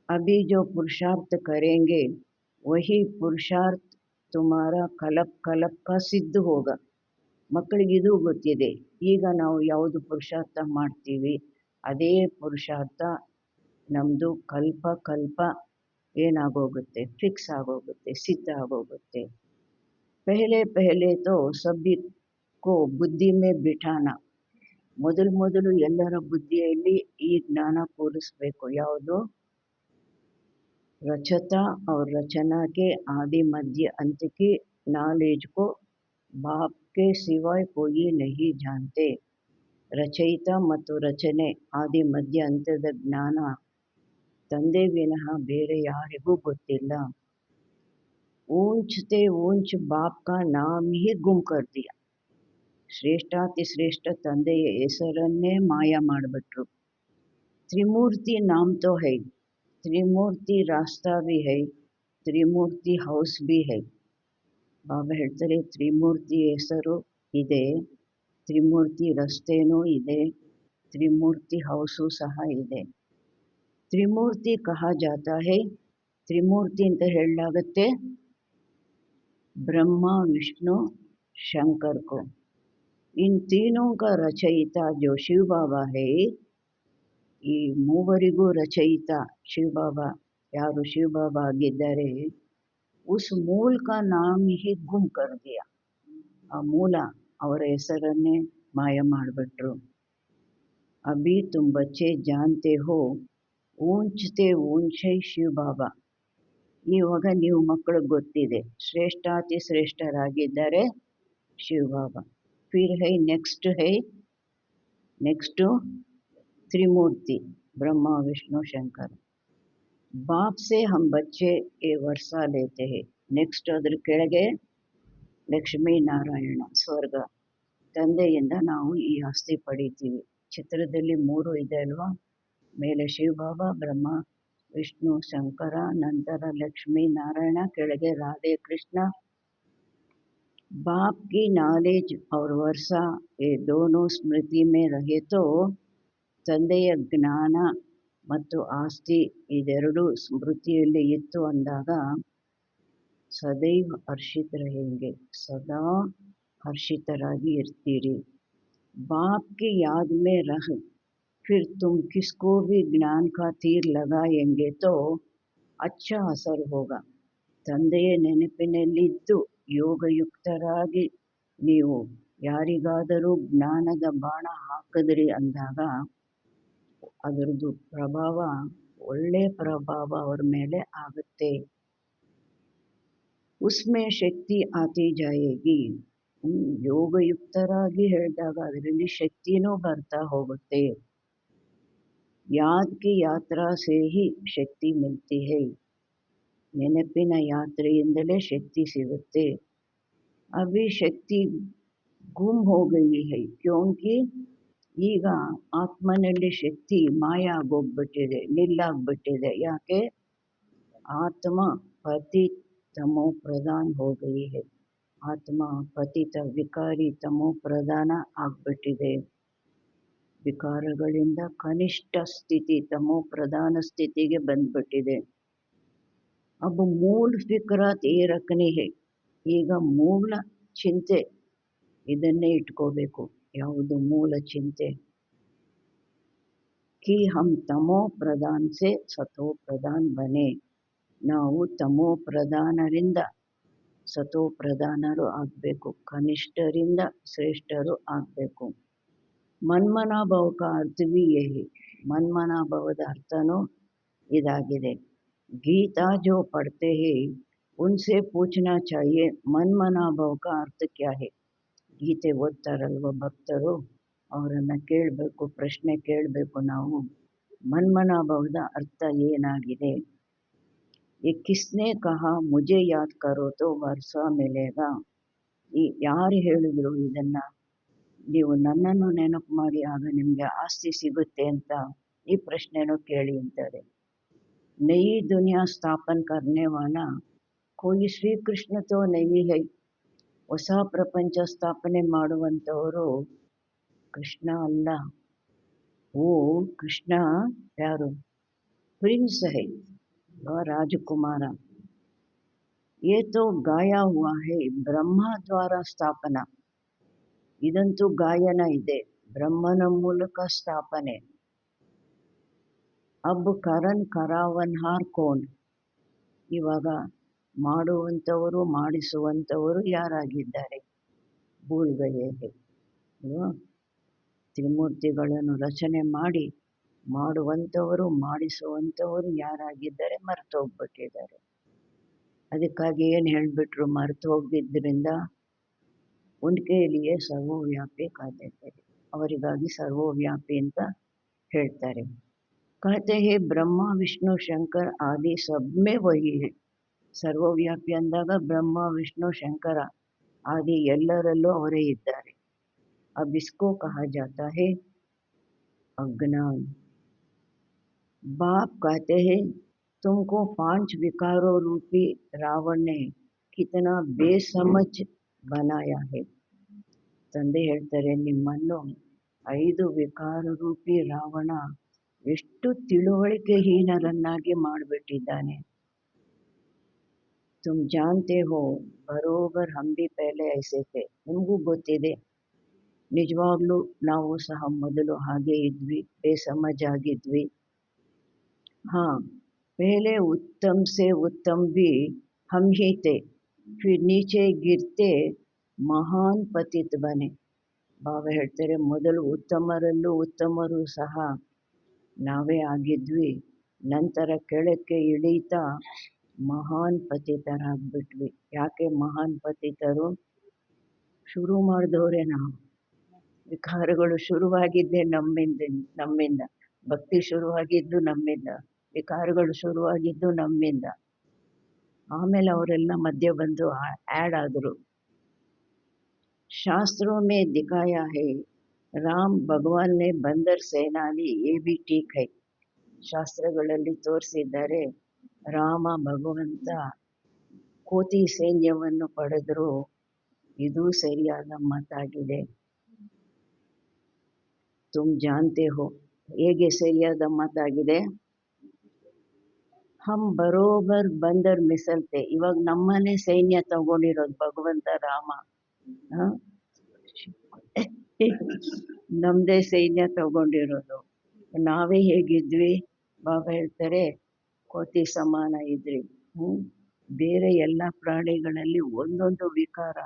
अभी जो पुरुषार्थ करेंगे वही पुरुषार्थ तुम्हारा कलप कलप का सिद्ध होगा. ಮಕ್ಕಳಿಗೆ ಇದು ಗೊತ್ತಿದೆ, ಈಗ ನಾವು ಯಾವುದು ಪುರುಷಾರ್ಥ ಮಾಡ್ತೀವಿ ಅದೇ ಪುರುಷಾರ್ಥ ನಮ್ಮದು ಕಲ್ಪ ಕಲ್ಪ ಏನಾಗೋಗುತ್ತೆ, ಫಿಕ್ಸ್ ಆಗೋಗುತ್ತೆ, ಸಿದ್ಧ ಆಗೋಗುತ್ತೆ. ಪಹಲೆ ಪಹಲೆ ತೋ ಸಭಿ ಕೋ ಬುದ್ಧಿ ಮೇ ಬಿಠಾನ. ಮೊದಲು ಎಲ್ಲರ ಬುದ್ಧಿಯಲ್ಲಿ ಈ ಜ್ಞಾನ ಕೂರಿಸ್ಬೇಕು. ಯಾವುದು? रचता और रचना के आदि मध्य अंत की नॉलेज को बाप के सिवाय कोई नहीं जानते. ರಚಯಿತ ಮತ್ತು ರಚನೆ, ಆದಿ ಮಧ್ಯ ಅಂತ್ಯದ ಜ್ಞಾನ ತಂದೆ ವಿನಃ ಬೇರೆ ಯಾರಿಗೂ ಗೊತ್ತಿಲ್ಲ. ऊंचते ऊंच बाप का नाम ही गुम कर दिया. ಶ್ರೇಷ್ಠಾತಿ ಶ್ರೇಷ್ಠ ತಂದೆಯ ಹೆಸರನ್ನೇ ಮಾಯ ಮಾಡಿಬಿಟ್ರು. ತ್ರಿಮೂರ್ತಿ ನಾಮ್ ತೋ ಹೈ, त्रिमूर्ति रास्ता भी है, त्रिमूर्ति हೌಸ್ भी है. ಬಾಬಾ ಹೇಳ್ತಾರೆ ತ್ರಿಮೂರ್ತಿ ಹೆಸರು ಇದೆ, ತ್ರಿಮೂರ್ತಿ ರಸ್ತೆನೂ ಇದೆ, ತ್ರಿಮೂರ್ತಿ ಹೌಸು ಸಹ ಇದೆ. त्रिमूर्ति कहा जाता है, त्रिमूर्ति ಅಂತ ಹೇಳಲಾಗುತ್ತೆ ब्रह्मा विष्णु शंकर को. इन तीनों का रचयिता जो शिव बाबा है, ಈ ಮೂವರಿಗೂ ರಚಯಿತ ಶಿವ ಬಾಬಾ, ಯಾರು ಶಿವ ಬಾಬಾ ಆಗಿದ್ದಾರೆ, उस मूल का नाम ही गुम कर दिया. ಆ ಮೂಲ ಅವರ ಹೆಸರನ್ನೇ ಮಾಯ ಮಾಡಿಬಿಟ್ರು. अभी तुम बच्चे जानते हो, ऊंचते ऊंचे ಶಿವ ಬಾಬಾ. ಇವಾಗ ನೀವು ಮಕ್ಕಳಿಗೆ ಗೊತ್ತಿದೆ, ಶ್ರೇಷ್ಠಾತಿ ಶ್ರೇಷ್ಠರಾಗಿದ್ದಾರೆ ಶಿವ ಬಾಬಾ. फिर है नेक्स्ट त्रिमूर्ति ब्रह्मा विष्णु शंकर. बाप से हम बच्चे ये वर्षा लेते हैं. नेक्स्ट अದ್ರ ಕೆಳಗೆ ಲಕ್ಷ್ಮೀ ನಾರಾಯಣ ಸ್ವರ್ಗ, ತಂದೆಯಿಂದ ನಾವು ಈ ಆಸ್ತಿ ಪಡಿತೀವಿ. ಚಿತ್ರದಲ್ಲಿ 3 ಇದೆ ಅಲ್ವಾ, ಮೇಲೆ ಶಿವ ಬಾಬಾ, ಬ್ರಹ್ಮ विष्णु शंकर, ನಂತರ लक्ष्मी नारायण, ಕೆಳಗೆ राधे कृष्ण. बाप की नॉलेज और वर्षा ये दोनों स्मृति में रहे तो ತಂದೆಯ ಜ್ಞಾನ ಮತ್ತು ಆಸ್ತಿ ಇದೆರಡು ಸ್ಮೃತಿಯಲ್ಲಿ ಇತ್ತು ಅಂದಾಗ ಸದೈವ ಹರ್ಷಿತ रहेंगे, ಸದಾ ಹರ್ಷಿತರಾಗಿ ಇರ್ತೀರಿ. बाप की याद में रह फिर तुम किसको भी ज्ञान का तीर लगाएंगे तो अच्छा असर होगा. ತಂದೆಯ ನೆನಪಿನಲ್ಲಿದ್ದು ಯೋಗಯುಕ್ತರಾಗಿ ನೀವು ಯಾರಿಗಾದರೂ ಜ್ಞಾನದ ಬಾಣ ಹಾಕಿದ್ರಿ ಅಂದಾಗ ಅದರದ್ದು ಪ್ರಭಾವ, ಒಳ್ಳೆ ಪ್ರಭಾವ ಅವ್ರ ಮೇಲೆ ಆಗುತ್ತೆ. ಉಸ್ಮೆ ಶಕ್ತಿ ಆತಿ ಜಾಯೇಗಿ. ಯೋಗಯುಕ್ತರಾಗಿ ಹೇಳಿದಾಗ ಅದರಲ್ಲಿ ಶಕ್ತಿನೂ ಬರ್ತಾ ಹೋಗುತ್ತೆ. ಯಾದ್ ಕಿ ಯಾತ್ರಾ ಸೇ ಹಿ ಶಕ್ತಿ ಮಿಲ್ತಿ ಹೈ. ನೆನಪಿನ ಯಾತ್ರೆಯಿಂದಲೇ ಶಕ್ತಿ ಸಿಗುತ್ತೆ. ಅಭಿ ಶಕ್ತಿ ಗುಮ್ ಹೋ ಗಯಿ ಹೈ, ಕ್ಯೋಂಕಿ ಈಗ ಆತ್ಮನಲ್ಲಿ ಶಕ್ತಿ ಮಾಯ ಆಗೋಗ್ಬಿಟ್ಟಿದೆ, ನಿಲ್ಲಾಗ್ಬಿಟ್ಟಿದೆ. ಯಾಕೆ? ಆತ್ಮ ಪತಿ ತಮೋ ಪ್ರಧಾನ ಹೋ ಗಯಿ ಹೈ. ಆತ್ಮ ಪತಿತ ವಿಕಾರಿ ತಮೋ ಪ್ರಧಾನ ಆಗ್ಬಿಟ್ಟಿದೆ. ವಿಕಾರಗಳಿಂದ ಕನಿಷ್ಠ ಸ್ಥಿತಿ ತಮೋ ಪ್ರಧಾನ ಸ್ಥಿತಿಗೆ ಬಂದ್ಬಿಟ್ಟಿದೆ. अब मूल फिक्रात ये रखनी है. ಈಗ ಮೂಲ ಚಿಂತೆ ಇದನ್ನೇ ಇಟ್ಕೋಬೇಕು. ಯಾವುದು ಮೂಲ ಚಿಂತೆ? कि हम तमो प्रधान से सतो प्रधान बने. ನಾವು ತಮೋ ಪ್ರಧಾನರಿಂದ ಸತೋ ಪ್ರಧಾನರು ಆಗಬೇಕು, ಕನಿಷ್ಠರಿಂದ ಶ್ರೇಷ್ಠರು ಆಗಬೇಕು. ಮನ್ಮನಾಭವ का अर्थ भी यही. ಮನ್ಮನಾಭವದ ಅರ್ಥನೂ ಇದಾಗಿದೆ. गीता जो पढ़ते हैं उनसे पूछना चाहिए मनमनाभव का अर्थ क्या है. ಗೀತೆ ಓದ್ತಾರಲ್ವ ಭಕ್ತರು, ಅವರನ್ನು ಕೇಳಬೇಕು, ಪ್ರಶ್ನೆ ಕೇಳಬೇಕು ನಾವು, ಮನ್ಮನಾಭವದ ಅರ್ಥ ಏನಾಗಿದೆ. ये किसने कहा मुझे याद करो तो वर्षा मिलेगा. ಈ ಯಾರು ಹೇಳಿದ್ರು ಇದನ್ನ, ನೀವು ನನ್ನನ್ನು ನೆನಪು ಮಾಡಿ ಆಗ ನಿಮಗೆ ಆಸ್ತಿ ಸಿಗುತ್ತೆ ಅಂತ, ಈ ಪ್ರಶ್ನೆನೂ ಕೇಳಿ ಅಂತಾರೆ. नई दुनिया स्थापन करने वाला कोई श्री कृष्ण तो नहीं है. ಹೊಸ ಪ್ರಪಂಚ ಸ್ಥಾಪನೆ ಮಾಡುವಂಥವರು ಕೃಷ್ಣ ಅಲ್ಲ. ಓ ಕೃಷ್ಣ ಯಾರು? प्रिंस है, राजकुमार. ये तो गाया हुआ है ब्रह्मा द्वारा स्थापना. ಇದಂತೂ ಗಾಯನ ಇದೆ, ಬ್ರಹ್ಮನ ಮೂಲಕ ಸ್ಥಾಪನೆ. अब करण करावनहार कौन. ಇವಾಗ ಮಾಡುವಂಥವರು ಮಾಡಿಸುವಂಥವರು ಯಾರಾಗಿದ್ದಾರೆ? ಭೂಲ್ ಗಯೇ ಹೈ ಅಲ್ವಾ? ತ್ರಿಮೂರ್ತಿಗಳನ್ನು ರಚನೆ ಮಾಡಿ ಮಾಡುವಂಥವರು ಮಾಡಿಸುವಂಥವರು ಯಾರಾಗಿದ್ದಾರೆ? ಮರೆತು ಹೋಗ್ಬಿಟ್ಟಿದ್ದಾರೆ. ಅದಕ್ಕಾಗಿ ಏನು ಹೇಳಿಬಿಟ್ರು? ಮರೆತು ಹೋಗಿದ್ದರಿಂದ ಉನ್ಕೆ ಲಿಯೇ ಸರ್ವವ್ಯಾಪಿ ಕಾದಿದ್ದಾರೆ, ಅವರಿಗಾಗಿ ಸರ್ವವ್ಯಾಪಿ ಅಂತ ಹೇಳ್ತಾರೆ. कहते हैं ब्रह्मा विष्णु शंकर आदि सब में वही है. ಸರ್ವವ್ಯಾಪಿ ಅಂದಾಗ ಬ್ರಹ್ಮ ವಿಷ್ಣು ಶಂಕರ ಆದಿ ಎಲ್ಲರಲ್ಲೂ ಅವರೇ ಇದ್ದಾರೆ. अब इसको कहा जाता है अज्ञान. बाप कहते हैं तुमको 5 विकारों रूपी रावण ने कितना बेसमझ बनाया है. ತಂದೆ ಹೇಳ್ತಾರೆ, ನಿಮ್ಮನ್ನು 5 ವಿಕಾರ ರೂಪಿ ರಾವಣ ಎಷ್ಟು ತಿಳುವಳಿಕೆಹೀನರನ್ನಾಗಿ ಮಾಡಿಬಿಟ್ಟಿದ್ದಾನೆ. तुम जानते हो बरोबर हम भी पहले ऐसे थे. ನಿಮಗೂ ಗೊತ್ತಿದೆ, ನಿಜವಾಗ್ಲೂ ನಾವು ಸಹ ಮೊದಲು ಹಾಗೆ ಇದ್ವಿ, ಬೇಸಮಜಾಗಿದ್ವಿ. हाँ, पहले उत्तम से उत्तम भी हम ही थे, फिर नीचे गिरते महान पतित बने. ಬಾಬಾ ಹೇಳ್ತಾರೆ, ಮೊದಲು ಉತ್ತಮರಲ್ಲೂ ಉತ್ತಮರು ಸಹ ನಾವೇ ಆಗಿದ್ವಿ, ನಂತರ ಕೆಳಕ್ಕೆ ಇಳೀತಾ ಮಹಾನ್ ಪತಿತರಾಗ್ಬಿಟ್ವಿ. ಯಾಕೆ ಮಹಾನ್ ಪತಿತರು? ಶುರು ಮಾಡಿದವರೇ ನಾವು. ವಿಕಾರಗಳು ಶುರುವಾಗಿದ್ದೇ ನಮ್ಮಿಂದ. ಭಕ್ತಿ ಶುರುವಾಗಿದ್ದು ನಮ್ಮಿಂದ, ವಿಕಾರಗಳು ಶುರುವಾಗಿದ್ದು ನಮ್ಮಿಂದ. ಆಮೇಲೆ ಅವರೆಲ್ಲ ಮಧ್ಯೆ ಬಂದು ಆ್ಯಡ್ ಆದರು. ಶಾಸ್ತ್ರೋं में दिखाया है राम भगवान ने बंदर सेनानी ये भी ठीक है. ಶಾಸ್ತ್ರಗಳಲ್ಲಿ ತೋರಿಸಿದ್ದಾರೆ, ರಾಮ ಭಗವಂತ ಕೋತಿ ಸೈನ್ಯವನ್ನು ಪಡೆದರು, ಇದು ಸರಿಯಾದ ಮಾತಾಗಿದೆ. तुम जानते हो ಹೇಗೆ ಸರಿಯಾದ ಮಾತಾಗಿದೆ? ಹಮ್ ಬರೋಬರ್ ಬಂದರ್ ಮಿಸಲ್ತೆ. ಇವಾಗ ನಮ್ಮನೆ ಸೈನ್ಯ ತಗೊಂಡಿರೋದು ಭಗವಂತ ರಾಮ. ನಮ್ಮದೇ ಸೈನ್ಯ ತಗೊಂಡಿರೋದು. ನಾವೇ ಹೇಗಿದ್ವಿ? ಬಾಬಾ ಹೇಳ್ತಾರೆ, ಕೋತಿ ಸಮಾನ ಇದ್ರಿ. ಬೇರೆ ಎಲ್ಲ ಪ್ರಾಣಿಗಳಲ್ಲಿ ಒಂದೊಂದು ವಿಕಾರ,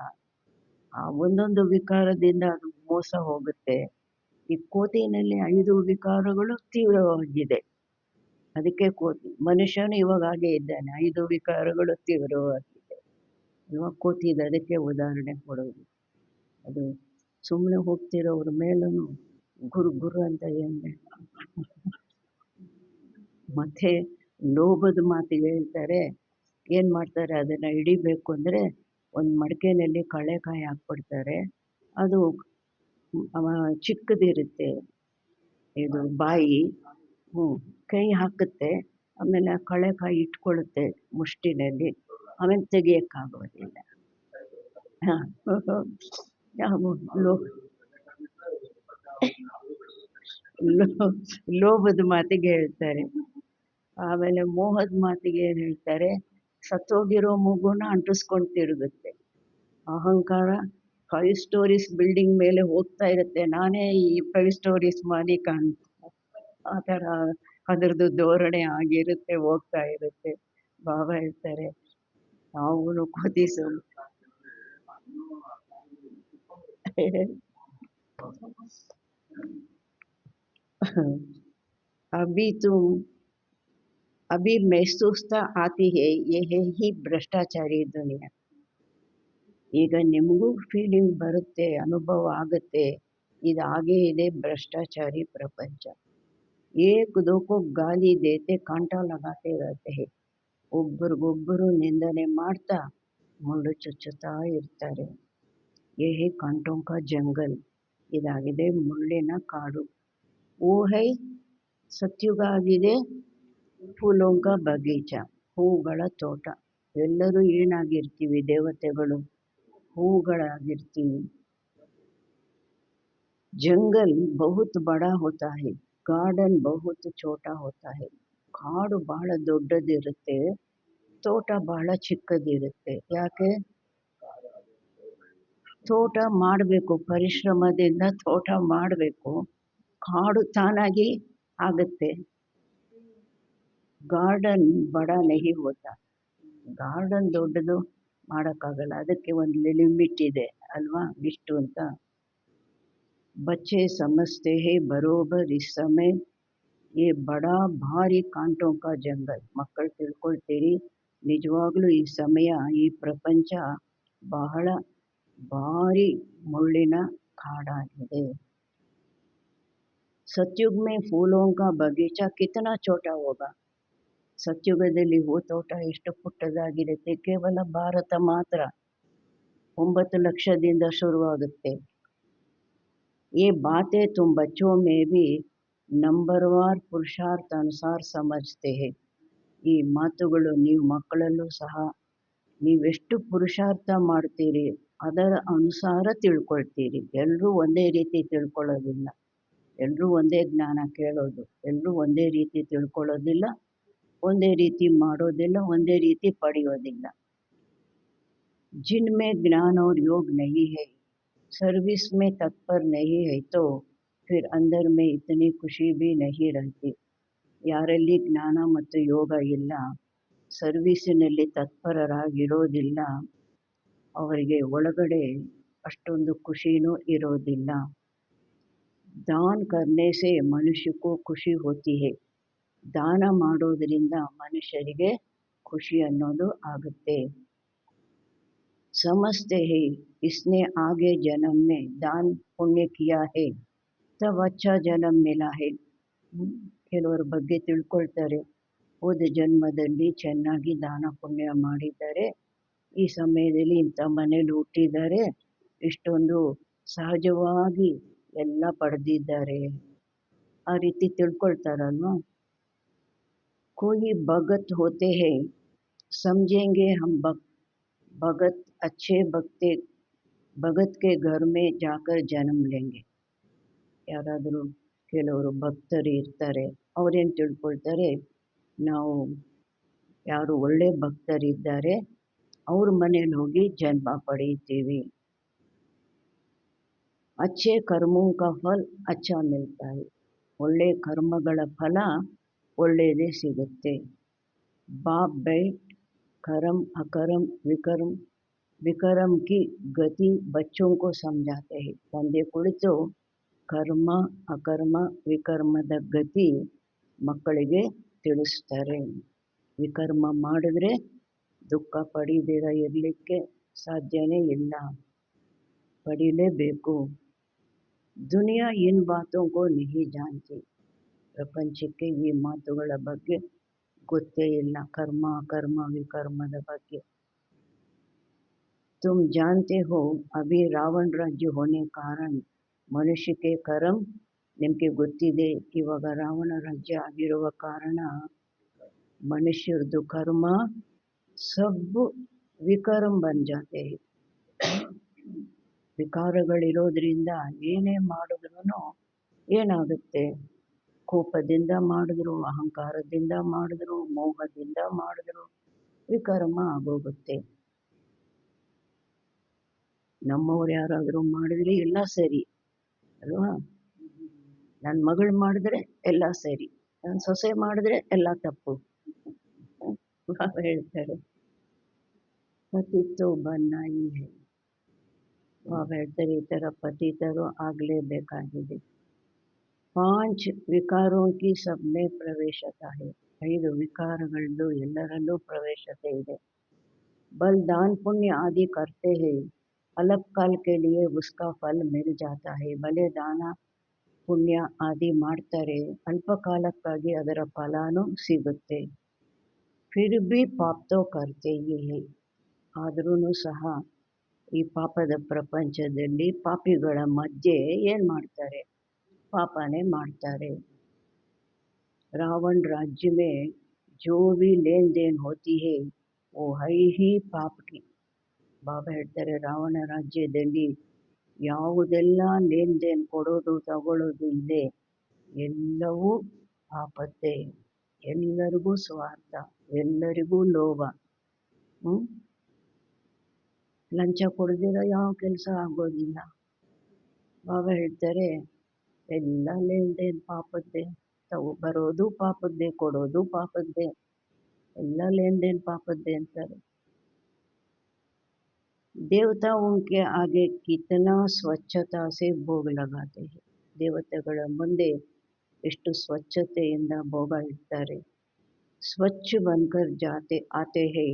ಆ ಒಂದೊಂದು ವಿಕಾರದಿಂದ ಅದು ಮೋಸ ಹೋಗುತ್ತೆ. ಈ ಕೋತಿನಲ್ಲಿ 5 ವಿಕಾರಗಳು ತೀವ್ರವಾಗಿದೆ, ಅದಕ್ಕೆ ಕೋತಿ. ಮನುಷ್ಯನು ಇವಾಗ ಹಾಗೆ ಇದ್ದಾನೆ, 5 ವಿಕಾರಗಳು ತೀವ್ರವಾಗಿದೆ. ಇವಾಗ ಕೋತಿದೆ, ಅದಕ್ಕೆ ಉದಾಹರಣೆ ಕೊಡೋದು. ಅದು ಸುಮ್ಮನೆ ಹೋಗ್ತಿರೋವ್ರ ಮೇಲೂ ಗುರು ಅಂತ ಏನಿದೆ. ಮತ್ತೆ ಲೋಭದ ಮಾತಿಗೆ ಹೇಳ್ತಾರೆ, ಏನು ಮಾಡ್ತಾರೆ, ಅದನ್ನು ಹಿಡಿಬೇಕು ಅಂದರೆ ಒಂದು ಮಡಿಕೆನಲ್ಲಿ ಕಳೆಕಾಯಿ ಹಾಕ್ಬಿಡ್ತಾರೆ. ಅದು ಚಿಕ್ಕದಿರುತ್ತೆ, ಇದು ಬಾಯಿ, ಕೈ ಹಾಕುತ್ತೆ, ಆಮೇಲೆ ಆ ಕಳೆಕಾಯಿ ಇಟ್ಕೊಳ್ಳುತ್ತೆ ಮುಷ್ಟಿನಲ್ಲಿ, ಆಮೇಲೆ ತೆಗಿಯೋಕ್ಕಾಗೋದಿಲ್ಲ. ಲೋಭದ ಮಾತಿಗೆ ಹೇಳ್ತಾರೆ. ಆಮೇಲೆ ಮೋಹದ ಮಾತಿಗೆ ಏನು ಹೇಳ್ತಾರೆ, ಸತ್ತೋಗಿರೋ ಮಗುನ ಅಂಟಿಸ್ಕೊಂಡು ತಿರುಗುತ್ತೆ. ಅಹಂಕಾರ 5 ಸ್ಟೋರೀಸ್ ಬಿಲ್ಡಿಂಗ್ ಮೇಲೆ ಹೋಗ್ತಾ ಇರುತ್ತೆ, ನಾನೇ ಈ 5 ಸ್ಟೋರೀಸ್ ಮಾಲೀಕ ಅಂತ. ಆ ಥರ ಅದರದ್ದು ಧೋರಣೆ ಆಗಿರುತ್ತೆ, ಹೋಗ್ತಾ ಇರುತ್ತೆ. ಬಾಬಾ ಹೇಳ್ತಾರೆ, ನಾವು ಕೋತಿಸು. अभी महसूसता आती है ये है ही ಭ್ರಷ್ಟಾಚಾರಿ ದುನಿಯಾ. ಈಗ ನಿಮಗೂ ಫೀಲಿಂಗ್ ಬರುತ್ತೆ, ಅನುಭವ ಆಗುತ್ತೆ, ಇದು ಹಾಗೇ ಇದೆ ಭ್ರಷ್ಟಾಚಾರಿ ಪ್ರಪಂಚ. ಏಕ್ ದೋಕೋ ಗಾಲಿ ದೇತೆ ಕಾಂಟ ಲಗಾತೆ रहते हैं. ಒಬ್ಬರಿಗೊಬ್ಬರು ನಿಂದನೆ ಮಾಡ್ತಾ ಮುಳ್ಳು ಚುಚ್ಚುತ್ತಾ ಇರ್ತಾರೆ. ಯೇ ಹೇ ಕಾಂಟೋಂ ಕಾ ಜಂಗಲ್, ಇದಾಗಿದೆ ಮುಳ್ಳಿನ ಕಾಡು. ಓ ಹೈ ಸತ್ಯುಗ ಆಗಿದೆ ಫೂಲೋಂ ಕಾ ಬಗೀಚಾ, ಹೂಗಳ ತೋಟ. ಎಲ್ಲರೂ ಏನಾಗಿರ್ತೀವಿ? ದೇವತೆಗಳು, ಹೂಗಳಾಗಿರ್ತೀವಿ. जंगल बहुत बड़ा होता है, गार्डन बहुत छोटा होता है. ಕಾಡು ಬಹಳ ದೊಡ್ಡದಿರುತ್ತೆ, ತೋಟ ಬಹಳ ಚಿಕ್ಕದಿರುತ್ತೆ. ಯಾಕೆ? ತೋಟ ಮಾಡಬೇಕು, ಪರಿಶ್ರಮದಿಂದ ತೋಟ ಮಾಡಬೇಕು, ಕಾಡು ತಾನಾಗಿ ಆಗುತ್ತೆ. ಗಾರ್ಡನ್ ಬಡ ನಹಿ ಹೋತಾ, ಗಾರ್ಡನ್ ದೊಡ್ಡದು ಮಾಡೋಕ್ಕಾಗಲ್ಲ, ಅದಕ್ಕೆ ಒಂದು ಲಿಮಿಟ್ ಇದೆ ಅಲ್ವಾ, ಇಷ್ಟು ಅಂತ. बच्चे समझते हैं बरोबर इस समय ये बड़ा भारी कांटों का जंगल. ಮಕ್ಕಳು ತಿಳ್ಕೊಳ್ತೀರಿ, ನಿಜವಾಗ್ಲೂ ಈ ಸಮಯ, ಈ ಪ್ರಪಂಚ ಬಹಳ ಭಾರಿ ಮುಳ್ಳಿನ ಕಾಡಾಗಿದೆ. सतयुग में फूलों का बगीचा कितना छोटा होगा. ಸತ್ಯುಗದಲ್ಲಿ ಹೂ ತೋಟ ಎಷ್ಟು ಪುಟ್ಟದಾಗಿರುತ್ತೆ. ಕೇವಲ ಭಾರತ ಮಾತ್ರ 9 ಲಕ್ಷದಿಂದ ಶುರುವಾಗುತ್ತೆ. ये बातें तुम बच्चों में भी नंबरवार पुरुषार्थ अनुसार समझते हैं. ಈ ಮಾತುಗಳು ನೀವು ಮಕ್ಕಳಲ್ಲೂ ಸಹ ನೀವೆಷ್ಟು ಪುರುಷಾರ್ಥ ಮಾಡ್ತೀರಿ ಅದರ ಅನುಸಾರ ತಿಳ್ಕೊಳ್ತೀರಿ. ಎಲ್ಲರೂ ಒಂದೇ ರೀತಿ ತಿಳ್ಕೊಳ್ಳೋದಿಲ್ಲ, ಎಲ್ಲರೂ ಒಂದೇ ಜ್ಞಾನ ಕೇಳೋದು, ಎಲ್ಲರೂ ಒಂದೇ ರೀತಿ ತಿಳ್ಕೊಳ್ಳೋದಿಲ್ಲ, ಒಂದೇ ರೀತಿ ಮಾಡೋದಿಲ್ಲ, ಒಂದೇ ರೀತಿ ಪಡೆಯೋದಿಲ್ಲ. जिनमें ज्ञान और योग नहीं है, सर्विस में तत्पर नहीं है, तो फिर अंदर में इतनी खुशी भी नहीं रहती. ಯಾರಲ್ಲಿ ಜ್ಞಾನ ಮತ್ತು ಯೋಗ ಇಲ್ಲ, ಸರ್ವೀಸಿನಲ್ಲಿ ತತ್ಪರರಾಗಿರೋದಿಲ್ಲ, ಅವರಿಗೆ ಒಳಗಡೆ ಅಷ್ಟೊಂದು ಖುಷಿನೂ ಇರೋದಿಲ್ಲ. ದಾನ करने से मनुष्य को खुशी होती है. ದಾನ ಮಾಡೋದ್ರಿಂದ ಮನುಷ್ಯರಿಗೆ ಖುಷಿ ಅನ್ನೋದು ಆಗುತ್ತೆ. समझते हैं इसने आगे जन्म में दान पुण्य किया है तब अच्छा जन्म मिला है. ಕೆಲವರ ಬಗ್ಗೆ ತಿಳ್ಕೊಳ್ತಾರೆ, ಹೋದ ಜನ್ಮದಲ್ಲಿ ಚೆನ್ನಾಗಿ ದಾನ ಪುಣ್ಯ ಮಾಡಿದ್ದಾರೆ, ಈ ಸಮಯದಲ್ಲಿ ಇಂಥ ಮನೇಲಿ ಹುಟ್ಟಿದ್ದಾರೆ, ಇಷ್ಟೊಂದು ಸಹಜವಾಗಿ ಎಲ್ಲ ಪಡೆದಿದ್ದಾರೆ, ಆ ರೀತಿ ತಿಳ್ಕೊಳ್ತಾರಲ್ವ. कोई भगत होते हैं समझेंगे हम भगत अच्छे भगत के घर में जाकर जन्म लेंगे. ಯಾರಾದರೂ ಕೆಲವರು ಭಕ್ತರು ಇರ್ತಾರೆ, ಅವ್ರೇನು ತಿಳ್ಕೊಳ್ತಾರೆ, ನಾವು ಯಾರು ಒಳ್ಳೆ ಭಕ್ತರಿದ್ದಾರೆ ಅವ್ರ ಮನೇಲಿ ಹೋಗಿ ಜನ್ಮ ಪಡೀತೀವಿ. अच्छे कर्मों का फल अच्छा मिलता है. ಒಳ್ಳೆ ಕರ್ಮಗಳ ಫಲ ಒಳ್ಳೆಯದೇ ಸಿಗುತ್ತೆ. बाप बैठ कर्म अकर्म विकर्म विकर्म की गति बच्चों को समझाते हैं. ತಂದೆ ಕುಳಿತು ಕರ್ಮ ಅಕರ್ಮ ವಿಕರ್ಮದ ಗತಿ ಮಕ್ಕಳಿಗೆ ತಿಳಿಸ್ತಾರೆ. ವಿಕರ್ಮ ಮಾಡಿದ್ರೆ ದುಃಖ ಪಡೀದಿರ ಇರಲಿಕ್ಕೆ ಸಾಧ್ಯನೇ ಇಲ್ಲ, ಪಡೀಲೇಬೇಕು. ದುನಿಯಾ ಇನ್ ಬಾತೋं को नहीं जानती. ಪ್ರಪಂಚಕ್ಕೆ ಈ ಮಾತುಗಳ ಬಗ್ಗೆ ಗೊತ್ತೇ ಇಲ್ಲ, ಕರ್ಮ ಕರ್ಮ ವಿಕರ್ಮದ ಬಗ್ಗೆ. तुम जानते हो अभी रावण राज्य होने कारण ಮನುಷ್ಯ ಕೆ ಕರ್ಮ, ನಿಮಗೆ ಗೊತ್ತಿದೆ ಇವಾಗ ರಾವಣ ರಾಜ್ಯ ಆಗಿರುವ ಕಾರಣ ಮನುಷ್ಯರದು ಕರ್ಮ ಸಬ್ ವಿಕರ್ಮ ಬನ್ ಜಾತೆ. ವಿಕಾರಗಳಿರೋದ್ರಿಂದ ಏನೇ ಮಾಡಿದ್ರೂ ಏನಾಗುತ್ತೆ, ಕೋಪದಿಂದ ಮಾಡಿದ್ರು, ಅಹಂಕಾರದಿಂದ ಮಾಡಿದ್ರು, ಮೋಹದಿಂದ ಮಾಡಿದ್ರು ವಿಕರ್ಮ ಆಗೋಗುತ್ತೆ. ನಮ್ಮವ್ರು ಯಾರಾದರೂ ಮಾಡಿದ್ರೆ ಎಲ್ಲ ಸರಿ ಅಲ್ವಾ, ನನ್ನ ಮಗಳು ಮಾಡಿದ್ರೆ ಎಲ್ಲ ಸರಿ, ನನ್ನ ಸೊಸೆ ಮಾಡಿದ್ರೆ ಎಲ್ಲ ತಪ್ಪು ಹೇಳ್ತಾರೆ. ಪತಿತೋ ಬನ್ನಾಯಿ ಹೇ, ಹೇಳ್ತಾರೆ ಈ ಥರ ಪತಿತರು ಆಗಲೇಬೇಕಾಗಿದೆ. 5 ವಿಕಾರೋं की सब में ಪ್ರವೇಶತಾ है. 5 ವಿಕಾರಗಳದ್ದು ಎಲ್ಲರಲ್ಲೂ ಪ್ರವೇಶತೆ ಇದೆ. ಬಲ್ दान पुण्य आदि करते हैं, ಅಲ್ಪಕಾಲ के लिए उसका फल मिल जाता है. ಭಲೆ ದಾನ ಪುಣ್ಯ ಆದಿ ಮಾಡ್ತಾರೆ, ಅಲ್ಪ ಕಾಲಕ್ಕಾಗಿ ಅದರ ಫಲನೂ ಸಿಗುತ್ತೆ. फिर भी पाप तो करते ही है. ಆದ್ರೂ ಸಹ ಈ ಪಾಪದ ಪ್ರಪಂಚದಲ್ಲಿ ಪಾಪಿಗಳ ಮಧ್ಯೆ ಏನು ಮಾಡ್ತಾರೆ, ಪಾಪನೇ ಮಾಡ್ತಾರೆ. रावण राज्य में जो भी लेन देन होती है वो है ही पाप की. ಬಾಬಾ ಹೇಳ್ತಾರೆ, ರಾವಣ ರಾಜ್ಯದಲ್ಲಿ ಯಾವುದೆಲ್ಲ ಲೇನ್ ದೇನ್ ಕೊಡೋದು ತಗೊಳ್ಳೋದು ಇದೆ ಎಲ್ಲವೂ ಪಾಪದ್ದೇ. ಎಲ್ಲರಿಗೂ ಸ್ವಾರ್ಥ, ಎಲ್ಲರಿಗೂ ಲೋಭ. ಲಂಚ ಕೊಡದಿರೋ ಯಾವ ಕೆಲಸ ಆಗೋದಿಲ್ಲ. ಬಾಬಾ ಹೇಳ್ತಾರೆ ಎಲ್ಲ ಲೇನ್ ದೇನ್ ಪಾಪದ್ದೇ, ಬರೋದು ಪಾಪದ್ದೇ, ಕೊಡೋದು ಪಾಪದ್ದೇ, ಎಲ್ಲ ಲೇನ್ ದೇನ್ ಪಾಪದ್ದೇ ಅಂತಾರೆ. ದೇವತಾओं के आगे कितना ಸ್ವಚ್ಛತಾ से ಭೋಗ लगाते हैं. ದೇವತೆಗಳ ಮುಂದೆ ಎಷ್ಟು ಸ್ವಚ್ಛತೆಯಿಂದ ಭೋಗ ಇಡ್ತಾರೆ. ಸ್ವಚ್ಛ ಬನ್ಕರ್ ಜಾತೆ ಆತೆ ಹೇ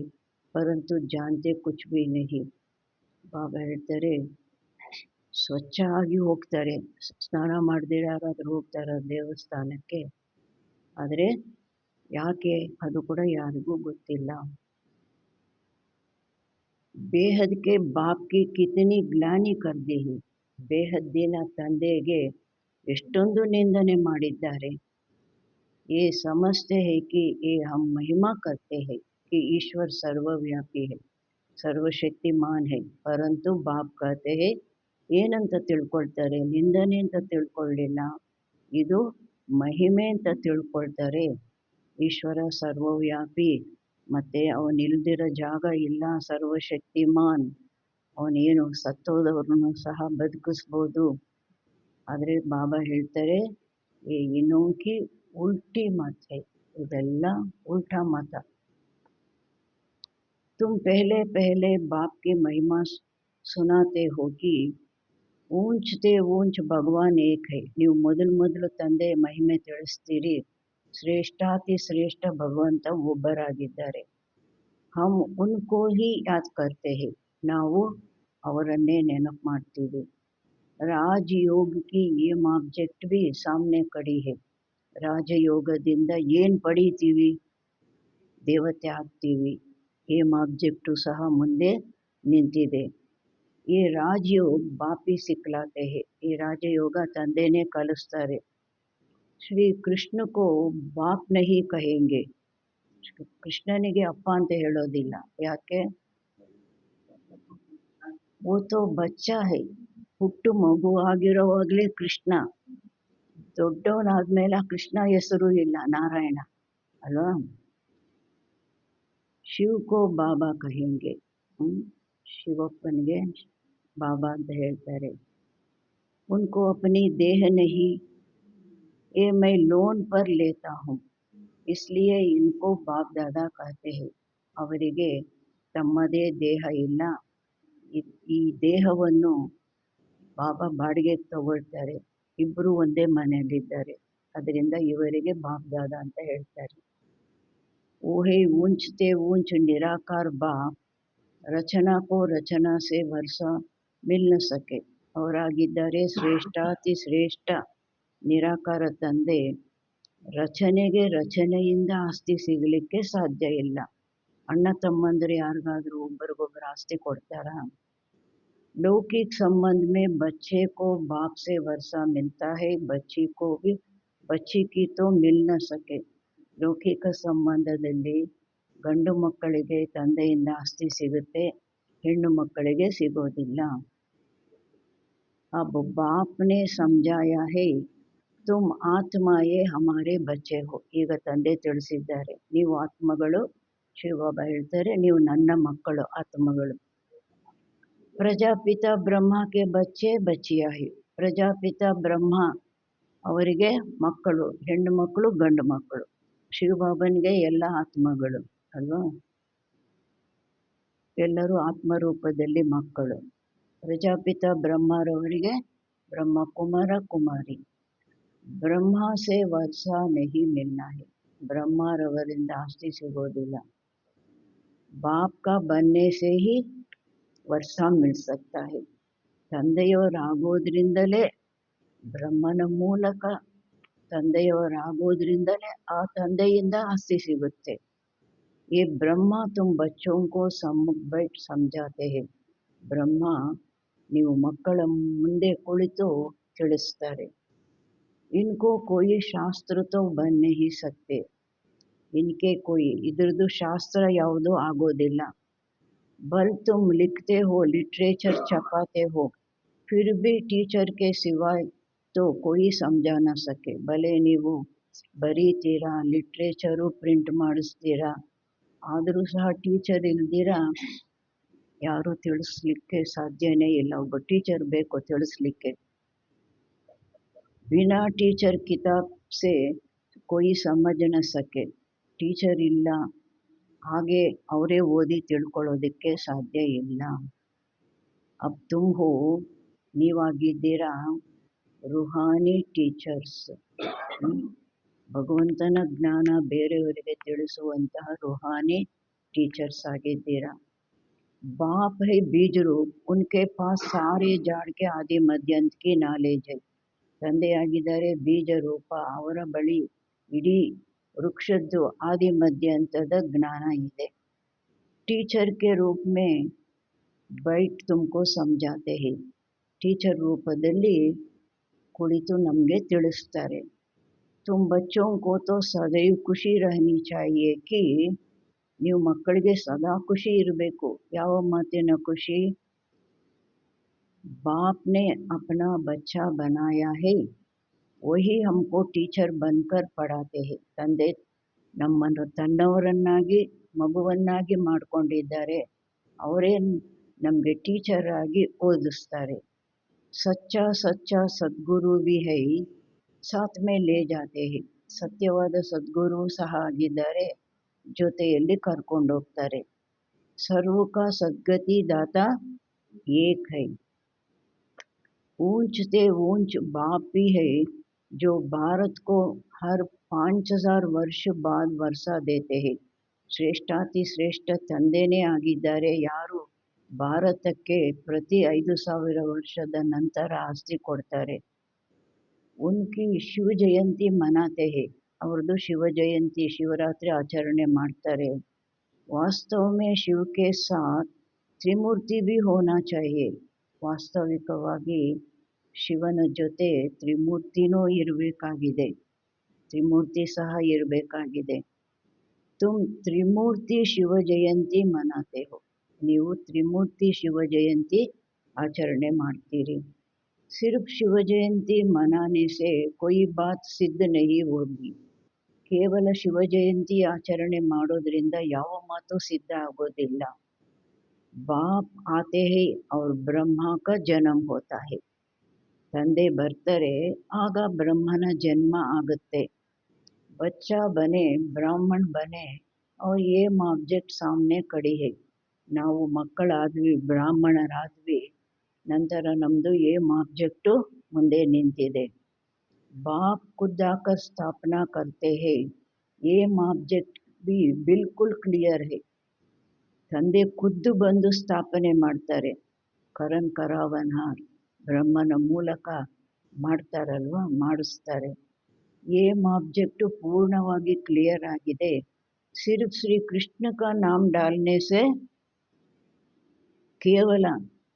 ಪರಂತು ಜಾನ್ತೆ ಕುಚ್ ಭಿ ನಹಿ. ಬಾಬಾ ಹೇಳ್ತಾರೆ, ಸ್ವಚ್ಛ ಆಗಿ ಹೋಗ್ತಾರೆ, ಸ್ನಾನ ಮಾಡದೆ ಯಾರಾದರೂ ಹೋಗ್ತಾರೆ ದೇವಸ್ಥಾನಕ್ಕೆ, ಆದರೆ ಯಾಕೆ ಅದು ಕೂಡ ಯಾರಿಗೂ ಗೊತ್ತಿಲ್ಲ. ಬೇಹದ್ ಕೆ ಬಾಪ್ ಕಿ ಕಿತನಿ ಗ್ಲಾನಿ ಕರ್ದಿ ಹಿ. ಬೇಹದ್ದಿನ ತಂದೆಗೆ ಎಷ್ಟೊಂದು ನಿಂದನೆ ಮಾಡಿದ್ದಾರೆ. ये समझते हैं कि ये हम महिमा करते हैं कि ईश्वर सर्वव्यापी है, ಸರ್ವಶಕ್ತಿಮಾನ್ ಹೈ. ಪರಂತು ಬಾಪ್ कहते हैं ಏನಂತ ತಿಳ್ಕೊಳ್ತಾರೆ, ನಿಂದನೆ ಅಂತ ತಿಳ್ಕೊಳ್ಳಿಲ್ಲ, ಇದು ಮಹಿಮೆ ಅಂತ ತಿಳ್ಕೊಳ್ತಾರೆ. ಈಶ್ವರ ಸರ್ವವ್ಯಾಪಿ, ಮತ್ತೆ ಅವನಿಲ್ದಿರೋ ಜಾಗ ಇಲ್ಲ, ಸರ್ವಶಕ್ತಿಮಾನ್, ಅವನೇನು ಸತ್ತೋದವ್ರನ್ನು ಸಹ ಬದುಕಿಸ್ಬೋದು. ಆದರೆ ಬಾಬಾ ಹೇಳ್ತಾರೆ ಈ ಇನ್ನೊಂಕಿ ಉಲ್ಟಿ ಮಾತೆ, ಇದೆಲ್ಲ ಉಲ್ಟಾ ಮತ. तुम पहले पहले बाप की महिमा सुनाते हो कि ऊंचते ऊंच भगवान एक है. ನೀವು ಮೊದಲು ತಂದೆ ಮಹಿಮೆ ತಿಳಿಸ್ತೀರಿ, ಶ್ರೇಷ್ಠಾತಿ ಶ್ರೇಷ್ಠ ಭಗವಂತ ಒಬ್ಬರಾಗಿದ್ದಾರೆ. ಹಮ್ ಉನ್ಕೋ ಹಿ ಯಾದ್ ಕರ್ತೆ ಹೈ, ನಾವು ಅವರನ್ನೇ ನೆನಪು ಮಾಡ್ತೀವಿ. ರಾಜಯೋಗ ಕಿ ಏಮ್ ಆಬ್ಜೆಕ್ಟ್ ಬಿ ಸಾಮ್ನೆ ಕಡಿ ಹೈ. ರಾಜಯೋಗದಿಂದ ಏನು ಪಡೀತೀವಿ, ದೇವತೆ ಆಗ್ತೀವಿ. ಏಮ್ ಆಬ್ಜೆಕ್ಟು ಸಹ ಮುಂದೆ ನಿಂತಿದೆ. ಈ ರಾಜಯೋಗ ಬಾಪಿ ಸಿಕ್ಲಾತೆ ಹೈ, ಈ ರಾಜಯೋಗ ತಂದೆನೇ ಕಲಿಸ್ತಾರೆ. ಶ್ರೀ ಕೃಷ್ಣಕೋ ಬಾಪ್ ನಹಿ ಕಹೆಂಗೆ, ಕೃಷ್ಣನಿಗೆ ಅಪ್ಪ ಅಂತ ಹೇಳೋದಿಲ್ಲ. ಯಾಕೆ? वो तो ಬಚ್ಚಾ ಹೈ, ಹುಟ್ಟು ಮಗು ಆಗಿರೋವಾಗಲೇ ಕೃಷ್ಣ. ದೊಡ್ಡವನಾದ್ಮೇಲೆ ಕೃಷ್ಣ ಹೆಸರು ಇಲ್ಲ, ನಾರಾಯಣ ಅಲ್ವಾ. ಶಿವಕೋ ಬಾಬಾ ಕಹೆಂಗೆ, ಶಿವಪ್ಪನಿಗೆ ಬಾಬಾ ಅಂತ ಹೇಳ್ತಾರೆ. ಉನ್ಕೋ ಅಪನಿ ದೇಹ ನಹಿ, ये मैं लोन पर लेता हूँ, इसलिए इनको बाप दादा कहते हैं. ಅವರಿಗೆ ತಮ್ಮದೇ ದೇಹ ಇಲ್ಲ, ಈ ದೇಹವನ್ನು ಬಾಬಾ ಬಾಡಿಗೆಗೆ ತಗೊಳ್ತಾರೆ. ಇಬ್ಬರು ಒಂದೇ ಮನೆಯಲ್ಲಿದ್ದಾರೆ, ಅದರಿಂದ ಇವರಿಗೆ ಬಾಪ್ ದಾದಾ ಅಂತ ಹೇಳ್ತಾರೆ. ಊಹೆ ऊंचते ऊंच निराकार बाप, ರಚನಾ ಕೋ ರಚನಾ ಸೆ ವರ್ಷ ಮಿಲ್ ನ ಸಕೆ. ಅವರಾಗಿದ್ದಾರೆ ಶ್ರೇಷ್ಠಾತಿ ಶ್ರೇಷ್ಠ ನಿರಾಕಾರ ತಂದೆ. ರಚನೆಗೆ ರಚನೆಯಿಂದ ಆಸ್ತಿ ಸಿಗಲಿಕ್ಕೆ ಸಾಧ್ಯ ಇಲ್ಲ. ಅಣ್ಣ ತಮ್ಮಂದ್ರೆ ಯಾರಿಗಾದ್ರೂ ಒಬ್ಬರಿಗೊಬ್ಬರು ಆಸ್ತಿ ಕೊಡ್ತಾರಾ? लौकिक संबंध में बच्चे को बाप से वर्षा मिलता है, बच्ची को भी बच्ची की तो मिल न सके. ಲೌಕಿಕ ಸಂಬಂಧದಲ್ಲಿ ಗಂಡು ಮಕ್ಕಳಿಗೆ ತಂದೆಯಿಂದ ಆಸ್ತಿ ಸಿಗುತ್ತೆ, ಹೆಣ್ಣು ಮಕ್ಕಳಿಗೆ ಸಿಗೋದಿಲ್ಲ. अब बाप ने समझाया है तुम ಆತ್ಮಾಯೇ ಹಮಾರೆ ಬಚ್ಚೆ ಹೋ. ಈಗ ತಂದೆ ತಿಳಿಸಿದ್ದಾರೆ, ನೀವು ಆತ್ಮಗಳು. ಶಿವಬಾಬಾ ಹೇಳ್ತಾರೆ, ನೀವು ನನ್ನ ಮಕ್ಕಳು, ಆತ್ಮಗಳು. ಪ್ರಜಾಪಿತ ಬ್ರಹ್ಮಕ್ಕೆ ಬಚ್ಚೆ ಬಚ್ಚಿಯಾ ಹೈ. ಪ್ರಜಾಪಿತ ಬ್ರಹ್ಮ ಅವರಿಗೆ ಮಕ್ಕಳು, ಹೆಣ್ಣು ಮಕ್ಕಳು, ಗಂಡು ಮಕ್ಕಳು. ಶಿವಬಾಬನಿಗೆ ಎಲ್ಲ ಆತ್ಮಗಳು ಅಲ್ವಾ, ಎಲ್ಲರೂ ಆತ್ಮರೂಪದಲ್ಲಿ ಮಕ್ಕಳು. ಪ್ರಜಾಪಿತ ಬ್ರಹ್ಮರವರಿಗೆ ಬ್ರಹ್ಮ ಕುಮಾರ ಕುಮಾರಿ. ಬ್ರಹ್ಮ ಸೆ ವರ್ಷ ನಹಿ ಮಿಲ್ನಾ ಹೈ, ಬ್ರಹ್ಮರವರಿಂದ ಆಸ್ತಿ ಸಿಗೋದಿಲ್ಲ. ಬಾಪ್ ಕಾ ಬನ್ನೆ ಸೆ ಹಿ ವರ್ಷ ಮಿಲ್ ಸಕ್ತಾ ಹೈ. ತಂದೆಯವರಾಗೋದ್ರಿಂದಲೇ, ಬ್ರಹ್ಮನ ಮೂಲಕ ತಂದೆಯವರಾಗೋದ್ರಿಂದಲೇ ಆ ತಂದೆಯಿಂದ ಆಸ್ತಿ ಸಿಗುತ್ತೆ. ಈ ಬ್ರಹ್ಮ ತುಮ್ ಬಚ್ಚೋಂ ಕೋ ಸಮ್ಮುಖ ಬೈಠ್ ಸಮझाते हैं. ಬ್ರಹ್ಮ ನೀವು ಮಕ್ಕಳ ಮುಂದೆ ಕುಳಿತು ತಿಳಿಸ್ತಾರೆ. ಇನ್ಕೋ ಕೋಯಿ ಶಾಸ್ತ್ರ ತೋ ಬನ್ ನಹಿ ಸಕ್ತೆ, ಇನ್ಕೆ ಕೋಯಿ, ಇದ್ರದ್ದು ಶಾಸ್ತ್ರ ಯಾವುದೂ ಆಗೋದಿಲ್ಲ. ಬಲ್ ತುಮ್ ಲಿಖ್ತೆ ಹೋ, ಲಿಟ್ರೇಚರ್ ಛಪಾತೆ ಹೋ, ಫಿರ್ ಭಿ ಟೀಚರ್ ಕೆ ಸಿವಾಯ್ ತೋ ಕೋಯಿ ಸಮझा ನ ಸಕೆ. ಭಲೆ ನೀವು ಬರೀತೀರಾ, ಲಿಟ್ರೇಚರು ಪ್ರಿಂಟ್ ಮಾಡಿಸ್ತೀರಾ, ಆದರೂ ಸಹ ಟೀಚರ್ ಇಲ್ದಿರ ಯಾರೂ ತಿಳಿಸ್ಲಿಕ್ಕೆ ಸಾಧ್ಯನೇ ಇಲ್ಲ. ಒಬ್ಬ ಟೀಚರ್ ಬೇಕು ತಿಳಿಸ್ಲಿಕ್ಕೆ. ಬಿನಾ ಟೀಚರ್ ಕಿತಾಬ್ ಸೆ ಕೋಯಿ ಸಮझ ನ ಸಕೆ. ಟೀಚರ್ ಇಲ್ಲ, ಹಾಗೆ ಅವರೇ ಓದಿ ತಿಳ್ಕೊಳ್ಳೋದಕ್ಕೆ ಸಾಧ್ಯ ಇಲ್ಲ. ಅಬ್ ತುಮ್ ಹೋ, ನೀವಾಗಿದ್ದೀರಾ ರುಹಾನಿ ಟೀಚರ್ಸ್. ಭಗವಂತನ ಜ್ಞಾನ ಬೇರೆಯವರಿಗೆ ತಿಳಿಸುವಂತಹ ರುಹಾನಿ ಟೀಚರ್ಸ್ ಆಗಿದ್ದೀರಾ. ಬಾಪ್ ಹೈ ಬೀಜ ರೂಪ್, ಉನ್ಕೆ ಪಾಸ್ ಸಾರೆ ಜಾಡ್ ಕೆ ಆದಿ ಮಧ್ಯಾಂತ ಕಿ ನಾಲೆಜ್ ಹೈ. ತಂದೆಯಾಗಿದ್ದಾರೆ ಬೀಜ ರೂಪ, ಅವರ ಬಳಿ ಇಡೀ ವೃಕ್ಷದ್ದು ಆದಿ ಮಧ್ಯಾಂತದ ಜ್ಞಾನ ಇದೆ. ಟೀಚರ್ ಕೆ ರೂಪ ಮೇ ಬೈಟ್ ತುಮಕೋ ಸಮझाते हैं. ಟೀಚರ್ ರೂಪದಲ್ಲಿ ಕುಳಿತು ನಮಗೆ ತಿಳಿಸ್ತಾರೆ. तुम बच्चों को तो सदैव ಖುಷಿ रहनी चाहिए कि ನೀವು ಮಕ್ಕಳಿಗೆ ಸದಾ ಖುಷಿ ಇರಬೇಕು. ಯಾವ ಮಾತಿನ ಖುಷಿ? बाप ने अपना बच्चा बनाया है, वही हमको टीचर बनकर पढ़ाते हैं. ತಂದೆ ನಮ್ಮನ್ನು ತನ್ನವರನ್ನಾಗಿ ಮಗುವನ್ನಾಗಿ ಮಾಡಿಕೊಂಡಿದ್ದಾರೆ. ಅವರೇ ನಮಗೆ ಟೀಚರ್ ಆಗಿ ಓದಿಸ್ತಾರೆ. ಸಚ್ಚಾ ಸಚ್ಚಾ ಸದ್ಗುರು भी है, ಸಾಥ್ ಮೇ ಲೇ ಜಾತೆ ಹೈ. ಸತ್ಯವಾದ ಸದ್ಗುರು ಸಹ ಆಗಿದ್ದಾರೆ, ಜೊತೆಯಲ್ಲಿ ಕರ್ಕೊಂಡೋಗ್ತಾರೆ. ಸರ್ವ ಕಾ ಸದ್ಗತಿ ದಾತ ಏಕ್ ಹೈ. ऊंच से ऊंच बाप भी है जो भारत को हर 5000 ವರ್ಷ बाद वर्षा देते हैं. ಶ್ರೇಷ್ಠಾತಿ ಶ್ರೇಷ್ಠ ತಂದೆನೇ ಆಗಿದ್ದಾರೆ ಯಾರು ಭಾರತಕ್ಕೆ ಪ್ರತಿ 5000 ವರ್ಷದ ನಂತರ ಆಸ್ತಿ ಕೊಡ್ತಾರೆ. उनकी ಶಿವ ಜಯಂತಿ ಮನಾತೆ ಹೇ. ಅವ್ರದ್ದು ಶಿವ ಜಯಂತಿ ಶಿವರಾತ್ರಿ ಆಚರಣೆ ಮಾಡ್ತಾರೆ. वास्तव में शिव के साथ त्रिमूर्ति भी होना चाहिए. ವಾಸ್ತವಿಕವಾಗಿ ಶಿವನ ಜೊತೆ ತ್ರಿಮೂರ್ತಿನೂ ಇರಬೇಕಾಗಿದೆ, ತ್ರಿಮೂರ್ತಿ ಸಹ ಇರಬೇಕಾಗಿದೆ. तुम त्रिमूर्ति शिव जयंती मनाते हो. ನೀವು ತ್ರಿಮೂರ್ತಿ ಶಿವ ಜಯಂತಿ ಆಚರಣೆ ಮಾಡ್ತೀರಿ. सिर्फ शिव जयंती मनाने से कोई बात सिद्ध नहीं होगी. ಕೇವಲ ಶಿವ ಜಯಂತಿ ಆಚರಣೆ ಮಾಡೋದ್ರಿಂದ ಯಾವ ಮಾತು ಸಿದ್ಧ ಆಗೋದಿಲ್ಲ. बाप आते हैं और ब्रह्मा का जन्म होता है. ತಂದೆ ಬರ್ತಾರೆ, ಆಗ ಬ್ರಹ್ಮನ ಜನ್ಮ ಆಗುತ್ತೆ. बच्चा बने, ब्राह्मण बने और ये ऑब्जेक्ट सामने खड़ी है. ನಾವು ಮಕ್ಕಳಾದ್ವಿ, ಬ್ರಾಹ್ಮಣರಾದ್ವಿ, ನಂತರ ನಮ್ಮದು ಏಮ್ ಆಬ್ಜೆಕ್ಟು ಮುಂದೆ ನಿಂತಿದೆ. बाप खुद आकर स्थापना करते हैं, ಏಮ್ ಆಬ್ಜೆಕ್ಟ್ भी बिल्कुल क्लियर है. ತಂದೆ ಖುದ್ದು ಬಂದು ಸ್ಥಾಪನೆ ಮಾಡ್ತಾರೆ. ಕರನ್ ಕರಾವನ್ಹಾರ್ ಬ್ರಹ್ಮನ ಮೂಲಕ ಮಾಡ್ತಾರಲ್ವ, ಮಾಡಿಸ್ತಾರೆ. ಏಮ್ ಆಬ್ಜೆಕ್ಟು ಪೂರ್ಣವಾಗಿ ಕ್ಲಿಯರ್ ಆಗಿದೆ. ಸಿರ್ಫ್ ಶ್ರೀ ಕೃಷ್ಣ ಕಾ ನಾಮ್ ಡಾಲ್ನೆ ಸೆ, ಕೇವಲ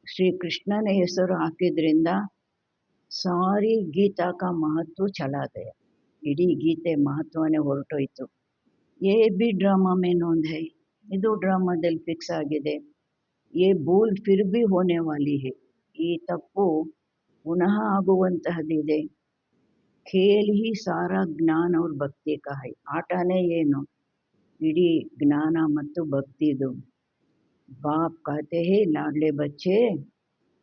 ಶ್ರೀ ಕೃಷ್ಣನ ಹೆಸರು ಹಾಕಿದ್ರಿಂದ ಸಾರಿ ಗೀತಾ ಕಾ ಮಹತ್ವ ಚಲಾ ಗಯ. ಇಡೀ ಗೀತೆ ಮಹತ್ವನೇ ಹೊರಟೋಯ್ತು. ಏ ಬಿ ಡ್ರಾಮಾ ಮೇ ನೋಂದ್ ಹೈ. ಇದು ಡ್ರಾಮಾದಲ್ಲಿ ಫಿಕ್ಸ್ ಆಗಿದೆ. ಏ ಭೂಲ್ ಫಿರ್ ಬಿ ಹೋನೆ ವಾಲಿ ಹೈ. ಈ ತಪ್ಪು ಪುನಃ ಆಗುವಂತಹದಿದೆ. ಖೇಲ್ ಹಿ ಸಾರಾ ಜ್ಞಾನ और ಭಕ್ತಿ ಕಾ ಹೈ. ಆಟನೇ ಏನು? ಇಡೀ ಜ್ಞಾನ ಮತ್ತು ಭಕ್ತಿದು. बाप कहते हैं लाडले बच्चे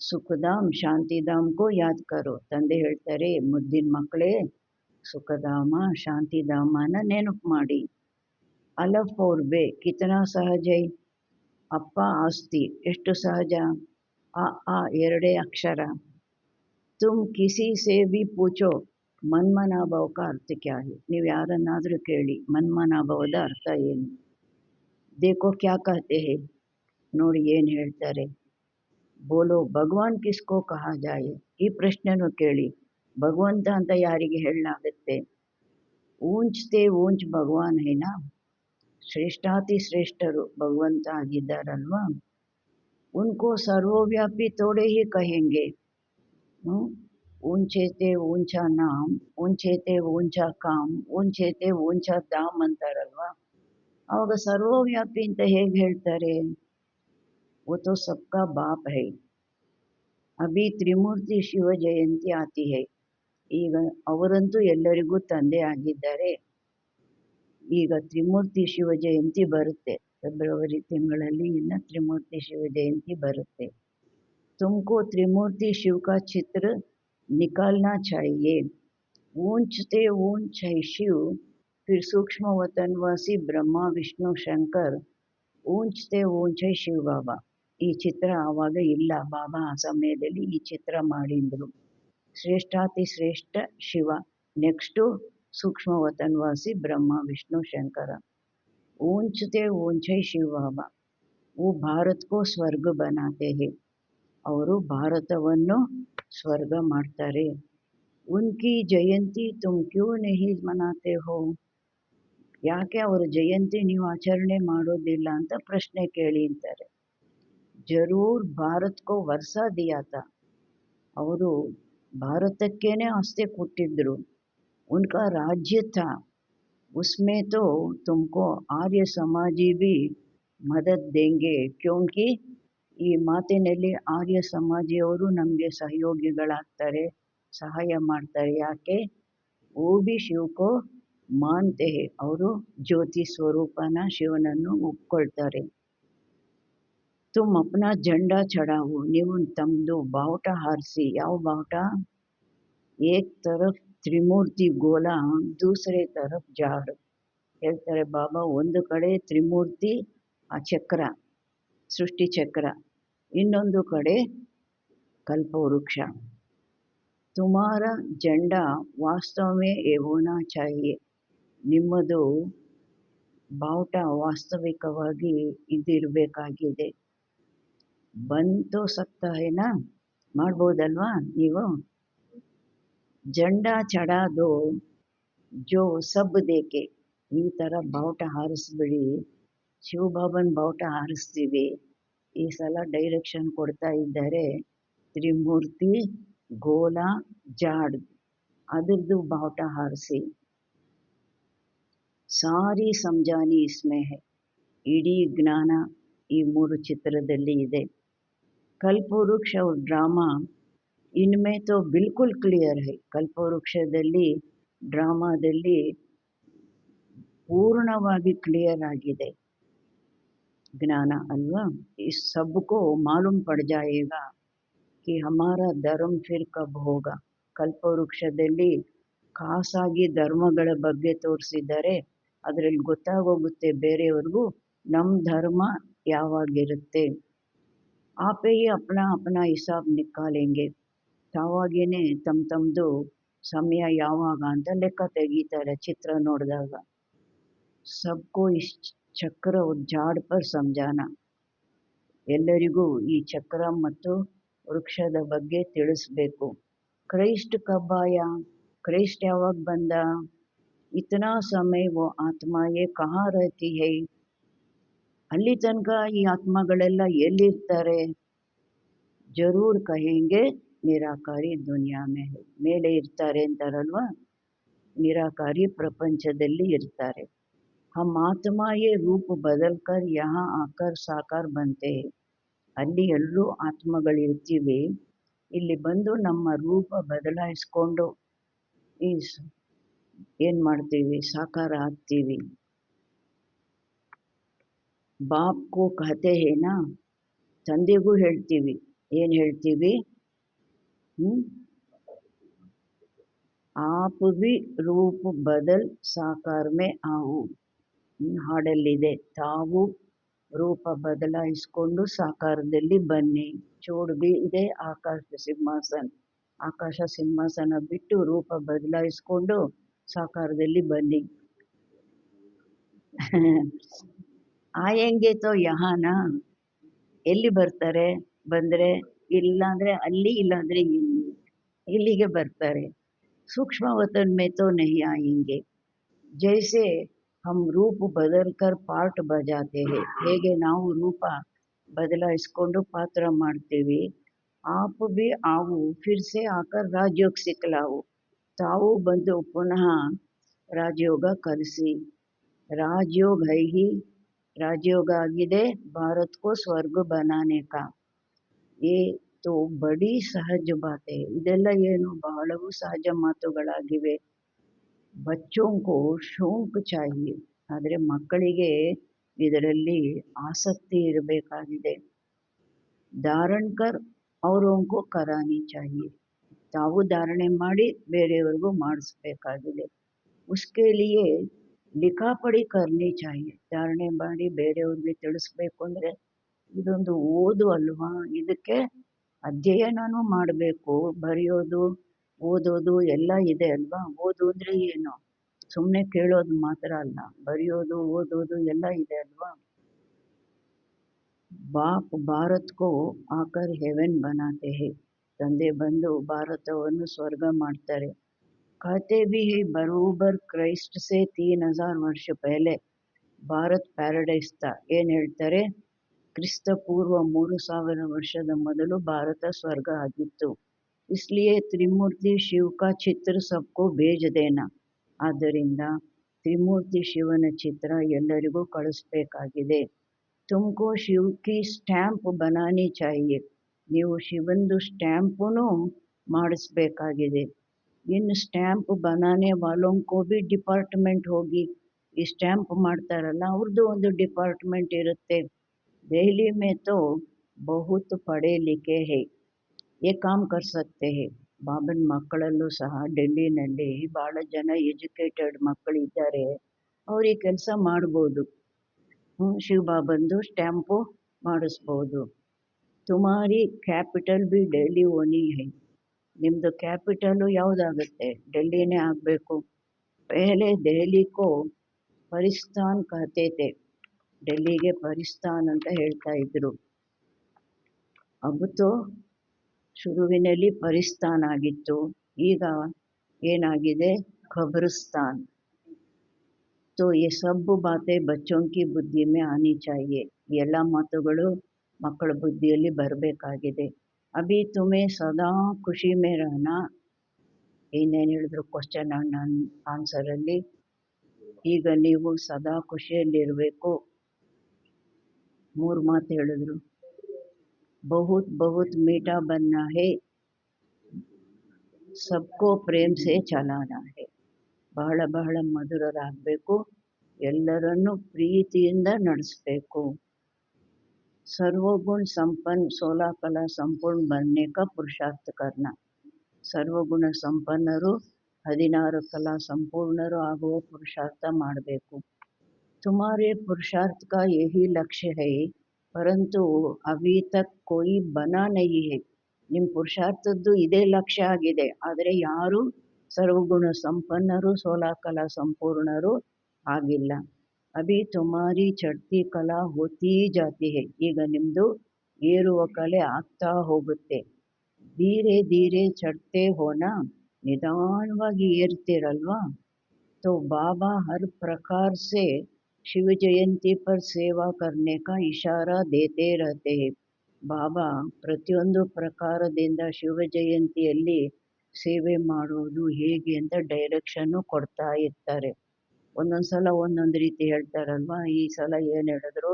ಸುಖಧಾಮ್ ಶಾಂತಿಧಾಮ್ ಕೋ ಯಾದ್ ಕರೋ. ತಂದೆ ಹೇಳ್ತಾರೆ, ಮುದ್ದಿನ ಮಕ್ಕಳೇ ಸುಖಧಾಮ ಶಾಂತಿಧಾಮನ ನೆನಪು ಮಾಡಿ. ಅಲಫ್ ಔರ್ ಬೆ ಕಿತನಾ ಸಹಜ ಹೈ. ಅಪ್ಪ ಆಸ್ತಿ ಎಷ್ಟು ಸಹಜ. ಅ ಆ ಎರಡೇ ಅಕ್ಷರ. ತುಮ್ ಕಿಸಿ ಸೇ ಬಿ ಪೂಛೋ ಮನ್ಮನಾಭವ ಕಾ ಅರ್ಥ ಕ್ಯಾ ಹೈ. ನೀವು ಯಾರನ್ನಾದರೂ ಕೇಳಿ ಮನ್ಮನಾಭವದ ಅರ್ಥ ಏನು. ದೇಖೋ ಕ್ಯಾ ಕಹತೆ ಹೈ, ನೋಡಿ ಏನು ಹೇಳ್ತಾರೆ. ಬೋಲೋ ಭಗವಾನ್ ಕಿಸ್ಕೋ ಕಹಾ ಜಾಯೆ. ಈ ಪ್ರಶ್ನೆನೂ ಕೇಳಿ, ಭಗವಂತ ಅಂತ ಯಾರಿಗೆ ಹೇಳಲಾಗುತ್ತೆ. ಊಂಚ್ ತೇ ಊಂಚ್ ಭಗವಾನ್ ಹೇನಾ. ಶ್ರೇಷ್ಠಾತಿ ಶ್ರೇಷ್ಠರು ಭಗವಂತ ಆಗಿದ್ದಾರಲ್ವಾ. ಉನ್ಕೋ ಸರ್ವವ್ಯಾಪಿ ತೋಡೆ ಹಿ ಕಹೆಂಗೆ. ಊಂಚೆ ತೇ ಊಂಚಾ ನಾಮ್, ಊಂಚೆ ತೇ ಊಂಚಾ ಕಾಮ್, ಊಂಚೆ ತೇ ಊಂಚಾ ಧಾಮ್ ಅಂತಾರಲ್ವಾ. ಅವಾಗ ಸರ್ವವ್ಯಾಪಿ ಅಂತ ಹೇಗೆ ಹೇಳ್ತಾರೆ. वो तो सबका बाप है. अभी त्रिमूर्ति ಶಿವ ಜಯಂತಿ ಆತಿ ಹೈ. ಈಗ ಅವರಂತೂ ಎಲ್ಲರಿಗೂ ತಂದೆ ಆಗಿದ್ದಾರೆ. ಈಗ ತ್ರಿಮೂರ್ತಿ ಶಿವ ಜಯಂತಿ ಬರುತ್ತೆ. ಫೆಬ್ರವರಿ ತಿಂಗಳಲ್ಲಿ ಇನ್ನು ತ್ರಿಮೂರ್ತಿ ಶಿವ ಜಯಂತಿ ಬರುತ್ತೆ. ತುಮಕೋ ತ್ರಿಮೂರ್ತಿ ಶಿವ ಕಾ ಚಿತ್ರ ನಿಕಾಲ್ನಾ ಚಾಹಿಯೇ. ऊंच ते ऊंच है शिव, फिर सूक्ष्म वतनवासी ब्रह्मा विष्णु शंकर, ऊंच ते ऊंच है ಶಿವ ಬಾಬಾ. ಈ ಚಿತ್ರ ಆವಾಗ ಇಲ್ಲ, ಬಾಬಾ ಆ ಸಮಯದಲ್ಲಿ ಈ ಚಿತ್ರ ಮಾಡಿದ್ರು. ಶ್ರೇಷ್ಠಾತಿ ಶ್ರೇಷ್ಠ ಶಿವ, ನೆಕ್ಸ್ಟು ಸೂಕ್ಷ್ಮ ವತನ್ವಾಸಿ ಬ್ರಹ್ಮ ವಿಷ್ಣು ಶಂಕರ. ऊंच ते ऊंच है ಶಿವ ಬಾಬಾ. वो भारत को ಸ್ವರ್ಗ बनाते हैं. ಅವರು ಭಾರತವನ್ನು ಸ್ವರ್ಗ ಮಾಡ್ತಾರೆ. ಉನ್ಕಿ ಜಯಂತಿ ತುಮ್ ಕ್ಯೂ ನಹಿ ಮನಾತೆ ಹೋ. ಯಾಕೆ ಅವರ ಜಯಂತಿ ನೀವು ಆಚರಣೆ ಮಾಡೋದಿಲ್ಲ ಅಂತ ಪ್ರಶ್ನೆ ಕೇಳಿ ಅಂತಾರೆ. ಜರೂರ್ ಭಾರತ್ ಕೋ ವರ್ಷ ದಿಯಾತ. ಅವರು ಭಾರತಕ್ಕೇನೆ ಆಸ್ತಿ ಕೊಟ್ಟಿದ್ರು. उनका राज्य था, उसमें तो तुमको आर्य समाजी भी ಮದದ್ ದೇಂಗೆ ಕ್ಯೋಂಕಿ ಈ ಮಾತಿನಲ್ಲಿ ಆರ್ಯ ಸಮಾಜಿಯವರು ನಮಗೆ ಸಹಯೋಗಿಗಳಾಗ್ತಾರೆ, ಸಹಾಯ ಮಾಡ್ತಾರೆ. ಯಾಕೆ? ಓ ಬಿ ಶಿವಕೋ ಮಾನ್ತೆ ಹೇ, ಅವರು ಜ್ಯೋತಿ ಸ್ವರೂಪನ ಶಿವನನ್ನು ಒಪ್ಕೊಳ್ತಾರೆ. ತುಮ್ ಅಪ್ನಾ ಜಂಡಾ ಚಢಾವು, ನೀವು ತಮ್ಮದು ಬಾವುಟ ಹಾರಿಸಿ. ಯಾವ ಬಾವುಟ? ಏಕ್ ತರಫ್ ತ್ರಿಮೂರ್ತಿ ಗೋಲಾ, ದೂಸರೆ ತರಫ್ ಜಾಡ್. ಹೇಳ್ತಾರೆ ಬಾಬಾ, ಒಂದು ಕಡೆ ತ್ರಿಮೂರ್ತಿ ಆ ಚಕ್ರ, ಸೃಷ್ಟಿ ಚಕ್ರ, ಇನ್ನೊಂದು ಕಡೆ ಕಲ್ಪವೃಕ್ಷ. ತುಮಾರ ಜಂಡಾ ವಾಸ್ತವಮೇ ಹೋನಾ ಚಾಹಿಯೆ, ನಿಮ್ಮದು ಬಾವುಟ ವಾಸ್ತವಿಕವಾಗಿ ಇದಿರಬೇಕಾಗಿದೆ. ಬಂತೋ ಸಕ್ತಾ ಹೇನಾ, ಮಾಡ್ಬೋದಲ್ವಾ ನೀವು? ಜಂಡಾ ಚಢಾ ದೋ ಜೋ ಸಬ್ ದೇಕೆ, ಈ ಥರ ಬಾವುಟ ಹಾರಿಸ್ಬಿಡಿ. ಶಿವಬಾಬನ್ ಬಾವುಟ ಹಾರಿಸ್ತೀವಿ. ಈ ಸಲ ಡೈರೆಕ್ಷನ್ ಕೊಡ್ತಾ ಇದ್ದಾರೆ, ತ್ರಿಮೂರ್ತಿ ಗೋಲಾ ಜಾಡ್, ಅದ್ರದ್ದು ಬಾವುಟ ಹಾರಿಸಿ. ಸಾರಿ ಸಮಜಾನಿ ಇಸ್ಮೇ ಹೈ, ಇಡೀ ಜ್ಞಾನ ಈ 3 ಚಿತ್ರದಲ್ಲಿ ಇದೆ. ಕಲ್ಪವೃಕ್ಷ और ಡ್ರಾಮಾ ಇನ್ಮೇ ತೋ ಬಿಲ್ಕುಲ್ ಕ್ಲಿಯರ್ ಹೈ. ಕಲ್ಪವೃಕ್ಷದಲ್ಲಿ ಡ್ರಾಮಾದಲ್ಲಿ ಪೂರ್ಣವಾಗಿ ಕ್ಲಿಯರ್ ಆಗಿದೆ ज्ञान, अल्वा? इस सबको मालूम पड़ जाएगा कि हमारा धर्म फिर कब होगा. ಕಲ್ಪವೃಕ್ಷದಲ್ಲಿ ಖಾಸಾಗಿ ಧರ್ಮಗಳ ಬಗ್ಗೆ ತೋರಿಸಿದ್ದಾರೆ, ಅದರಲ್ಲಿ ಗೊತ್ತಾಗೋಗುತ್ತೆ ಬೇರೆಯವ್ರಿಗೂ ನಮ್ಮ ಧರ್ಮ ಯಾವಾಗಿರುತ್ತೆ. ಆಪೇ ಹಿ ಅಪ್ನಾ ಅಪ್ನಾ ಹಿಸಾಬ್ ನಿಕ್ಕಾಲೆಂಗೆ, ತಾವಾಗಿಯೇ ತಮ್ಮದು ಸಮಯ ಯಾವಾಗ ಅಂತ ಲೆಕ್ಕ ತೆಗೀತಾರೆ ಚಿತ್ರ ನೋಡಿದಾಗ. ಸಬ್ಕೋ ಇಸ್ ಚಕ್ರ ಜಾಡ್ ಪರ್ ಸಮಜಾನ, ಎಲ್ಲರಿಗೂ ಈ ಚಕ್ರ ಮತ್ತು ವೃಕ್ಷದ ಬಗ್ಗೆ ತಿಳಿಸ್ಬೇಕು. ಕ್ರೈಸ್ಟ್ ಕಬ್ ಆಯಾ, ಕ್ರೈಸ್ಟ್ ಯಾವಾಗ ಬಂದ? ಇತನಾ ಸಮಯ ವೋ ಆತ್ಮಾಯೇ ಕಹಾ ರಹತಿ ಹೈ, ಅಲ್ಲಿ ತನಕ ಈ ಆತ್ಮಗಳೆಲ್ಲ ಎಲ್ಲಿರ್ತಾರೆ? ಜರೂರ್ ಕಹೆಂಗೆ ನಿರಾಕಾರಿ ದುನಿಯಾ ಮೇ ಹೈ, ಮೇಲೆ ಇರ್ತಾರೆ ಅಂತಾರಲ್ವ, ನಿರಾಕಾರಿ ಪ್ರಪಂಚದಲ್ಲಿ ಇರ್ತಾರೆ. हम आत्मा ये रूप बदल कर यहाँ आकर साकार बनते हैं, ಅಲ್ಲಿ ಎಲ್ಲರೂ ಆತ್ಮಗಳಿರ್ತೀವಿ, ಇಲ್ಲಿ ಬಂದು ನಮ್ಮ ರೂಪ ಬದಲಾಯಿಸ್ಕೊಂಡು ಏನು ಮಾಡ್ತೀವಿ? ಸಾಕಾರ ಆಗ್ತೀವಿ. ಬಾಪ್ಕೋ ಕಹತೆ ಹೇನಾ, ತಂದೆಗೂ ಹೇಳ್ತೀವಿ. ಏನು ಹೇಳ್ತೀವಿ? आप भी रूप बदल साकार में आओ, ಹಾಡಲ್ಲಿದೆ. ತಾವು ರೂಪ ಬದಲಾಯಿಸಿಕೊಂಡು ಸಾಕಾರದಲ್ಲಿ ಬನ್ನಿ. ಚೋಡ್ ಬಿ ಇದೆ ಆಕಾಶ ಸಿಂಹಾಸನ, ಆಕಾಶ ಸಿಂಹಾಸನ ಬಿಟ್ಟು ರೂಪ ಬದಲಾಯಿಸಿಕೊಂಡು ಸಾಕಾರದಲ್ಲಿ ಬನ್ನಿ. ಆಯಂಗೆ ತೋ ಯಹಾನ, ಎಲ್ಲಿ ಬರ್ತಾರೆ? ಬಂದರೆ ಇಲ್ಲಾಂದರೆ ಅಲ್ಲಿ, ಇಲ್ಲಾಂದರೆ ಇಲ್ಲಿ, ಇಲ್ಲಿಗೆ ಬರ್ತಾರೆ. ಸೂಕ್ಷ್ಮ ವತನ್ ಮೇ ತೋ ನಹಿ ಆಯಂಗೆ. ಜೈಸೆ हम रूप बदल कर पार्ट बजाते हैं, ಹೇಗೆ ನಾವು ರೂಪ ಬದಲಾಯಿಸ್ಕೊಂಡು ಪಾತ್ರ ಮಾಡ್ತೀವಿ. आप भी आओ फिर से आकर राजयोग सिखलाओ, ತಾವು ಬಂದು ಪುನಃ ರಾಜಯೋಗ ಕಲಿಸಿ. ರಾಜಯೋಗ ಹೈ ಹಿ, ರಾಜಯೋಗ ಆಗಿದೆ ಭಾರತ್ ಕೋ ಸ್ವರ್ಗ ಬನಾನೆ ಕಾ. ಏ ತೋ ಬಡಿ ಸಹಜ ಬಾತೆ, ಇದೆಲ್ಲ ಏನು ಬಹಳವು ಸಹಜ ಮಾತುಗಳಾಗಿವೆ. ಬಚ್ಚೋಂಕೋ ಶೌಕ್ ಚಾಹಿಯೆ, ಆದರೆ ಮಕ್ಕಳಿಗೆ ಇದರಲ್ಲಿ ಆಸಕ್ತಿ ಇರಬೇಕಾಗಿದೆ. ಧಾರಣಕರ್ ಅವರೋಂಕೋ ಕರಾನಿ ಚಾಹಿಯೆ, ತಾವು ಧಾರಣೆ ಮಾಡಿ ಬೇರೆಯವ್ರಿಗೂ ಮಾಡಿಸ್ಬೇಕಾಗಿದೆ. ಉಸ್ಕೆ ಲಿಯೆ ಲಿಖಾಪಡಿ ಕರ್ನಿ ಚಾಹಿಯೆ, ಧಾರಣೆ ಮಾಡಿ ಬೇರೆಯವ್ರಿಗೆ ತಿಳಿಸ್ಬೇಕು ಅಂದರೆ ಇದೊಂದು ಓದು ಅಲ್ವಾ, ಇದಕ್ಕೆ ಅಧ್ಯಯನನೂ ಮಾಡಬೇಕು. ಬರೆಯೋದು ಓದೋದು ಎಲ್ಲ ಇದೆ ಅಲ್ವಾ. ಓದು ಅಂದರೆ ಏನು? ಸುಮ್ಮನೆ ಕೇಳೋದು ಮಾತ್ರ ಅಲ್ಲ, ಬರೆಯೋದು ಓದೋದು ಎಲ್ಲ ಇದೆ ಅಲ್ವಾ. ಬಾಪ್ ಭಾರತ್ ಕೋ ಆಕರ್ ಹೆವೆನ್ ಬನಾತೆ ಹೇ, ತಂದೆ ಬಂದು ಭಾರತವನ್ನು ಸ್ವರ್ಗ ಮಾಡ್ತಾರೆ. कहते भी है बरोबर क्राइस्ट से 3000 ವರ್ಷ ಪಹಲೆ ಭಾರತ್ ಪ್ಯಾರಡೈಸ್ ತಾ. ಏನು ಹೇಳ್ತಾರೆ? ಕ್ರಿಸ್ತ ಪೂರ್ವ 3000 ವರ್ಷದ ಮೊದಲು ಭಾರತ ಸ್ವರ್ಗ ಆಗಿತ್ತು. इसलिए त्रिमूर्ति शिव का चित्र सबको भेज देना. ಆದ್ದರಿಂದ ತ್ರಿಮೂರ್ತಿ ಶಿವನ ಚಿತ್ರ ಎಲ್ಲರಿಗೂ ಕಳಿಸ್ಬೇಕಾಗಿದೆ. तुमको शिव की स्टैंप बनानी चाहिए. ನೀವು ಶಿವಂದು ಸ್ಟ್ಯಾಂಪನ್ನು ಮಾಡಿಸ್ಬೇಕಾಗಿದೆ. इन स्टैंप बनाने वालों को भी डिपार्टमेंट होगी. ಈ ಸ್ಟ್ಯಾಂಪ್ ಮಾಡ್ತಾರಲ್ಲ ಅವ್ರದ್ದು ಒಂದು ಡಿಪಾರ್ಟ್ಮೆಂಟ್ ಇರುತ್ತೆ. ದೆಹಲಿ में तो बहुत पढ़े लिखे है, ये काम कर सकते हैं. ಬಾಬನ್ ಮಕ್ಕಳಲ್ಲೂ ಸಹ ಡೆಲ್ಲಿನಲ್ಲಿ ಭಾಳ ಜನ ಎಜುಕೇಟೆಡ್ ಮಕ್ಕಳಿದ್ದಾರೆ, ಅವ್ರು ಈ ಕೆಲಸ ಮಾಡ್ಬೋದು. ಶಿವಬಾಬಂದು ಸ್ಟ್ಯಾಂಪು ಮಾಡಿಸ್ಬೋದು. ತುಮಾರಿ ಕ್ಯಾಪಿಟಲ್ ಬಿ ಡೆಲ್ಲಿ ಓನಿ ಹೈ. ನಿಮ್ಮದು ಕ್ಯಾಪಿಟಲು ಯಾವುದಾಗುತ್ತೆ? ಡೆಲ್ಲಿನೇ ಆಗಬೇಕು. ಪೆಹಲೆ ದೆಹಲಿಕೋ ಪರಿಸ್ಥಾನ್ ಕಹತೆ ತೆ. ಡೆಲ್ಲಿಗೆ ಪರಿಸ್ಥಾನ್ ಅಂತ ಹೇಳ್ತಾ ಇದ್ರು. ಅಬುತೋ ಶುರುವಿನಲ್ಲಿ ಪರಿಸ್ಥಾನ್ ಆಗಿತ್ತು, ಈಗ ಏನಾಗಿದೆ? ಖಬ್ರಿಸ್ತಾನ್. तो ये सब बातें बच्चों की बुद्धि में आनी चाहिए. ಎಲ್ಲ ಮಾತುಗಳು ಮಕ್ಕಳ ಬುದ್ಧಿಯಲ್ಲಿ ಬರಬೇಕಾಗಿದೆ. ಅಭಿ ತುಮೆ ಸದಾ ಖುಷಿ ಮೇ ರಹನಾ. ಏನೇನು ಹೇಳಿದ್ರು ಕ್ವಶನ್ ಆ್ಯಂಡ್ ಆನ್ಸರಲ್ಲಿ. ಈಗ ನೀವು ಸದಾ ಖುಷಿಯಲ್ಲಿರಬೇಕು. 3 ಮಾತು ಹೇಳಿದ್ರು. ಬಹುತ್ ಬಹುತ್ ಮೀಠಾ ಬನ್ನ ಹೇ, ಸಬ್ಕೋ ಪ್ರೇಮ್ ಸೇ ಚಲಾನಾ ಹೇ. ಬಹಳ ಬಹಳ ಮಧುರರಾಗಬೇಕು, ಎಲ್ಲರನ್ನೂ ಪ್ರೀತಿಯಿಂದ ನಡೆಸಬೇಕು. ಸರ್ವಗುಣ ಸಂಪನ್ನ 16 ಕಲಾ ಸಂಪೂರ್ಣ बनने का पुरुषार्थ करना. ಸರ್ವಗುಣ ಸಂಪನ್ನರು 16 ಕಲಾ ಸಂಪೂರ್ಣರು ಆಗುವ ಪುರುಷಾರ್ಥ ಮಾಡಬೇಕು. तुम्हारे पुरुषार्थ का यही लक्ष्य है, परंतु अभी तक कोई बना नहीं है. ನಿಮ್ಮ ಪುರುಷಾರ್ಥದ್ದು ಇದೇ ಲಕ್ಷ್ಯ ಆಗಿದೆ, ಆದರೆ ಯಾರು ಸರ್ವಗುಣ ಸಂಪನ್ನರು 16 ಕಲಾ ಸಂಪೂರ್ಣರು ಆಗಿಲ್ಲ. ಅಭಿ ತುಮಾರಿ ಚಡ್ತಿ ಕಲಾ ಹೋತಿ ಜಾತಿ ಹೈ. ಈಗ ನಿಮ್ಮದು ಏರುವ ಕಲೆ ಆಗ್ತಾ ಹೋಗುತ್ತೆ. ಧೀರೆ ಧೀರೆ ಚಡ್ತೆ ಹೋನ, ನಿಧಾನವಾಗಿ ಏರ್ತಿರಲ್ವಾ. तो बाबा हर प्रकार से शिव जयंती पर सेवा करने का इशारा देते रहते हैं. ಬಾಬಾ ಪ್ರತಿಯೊಂದು ಪ್ರಕಾರದಿಂದ ಶಿವ ಜಯಂತಿಯಲ್ಲಿ ಸೇವೆ ಮಾಡುವುದು ಹೇಗೆ ಅಂತ ಡೈರೆಕ್ಷನ್ನು ಕೊಡ್ತಾ ಇರ್ತಾರೆ. ಒಂದೊಂದು ಸಲ ಒಂದೊಂದು ರೀತಿ ಹೇಳ್ತಾರಲ್ವ. ಈ ಸಲ ಏನು ಹೇಳಿದ್ರು,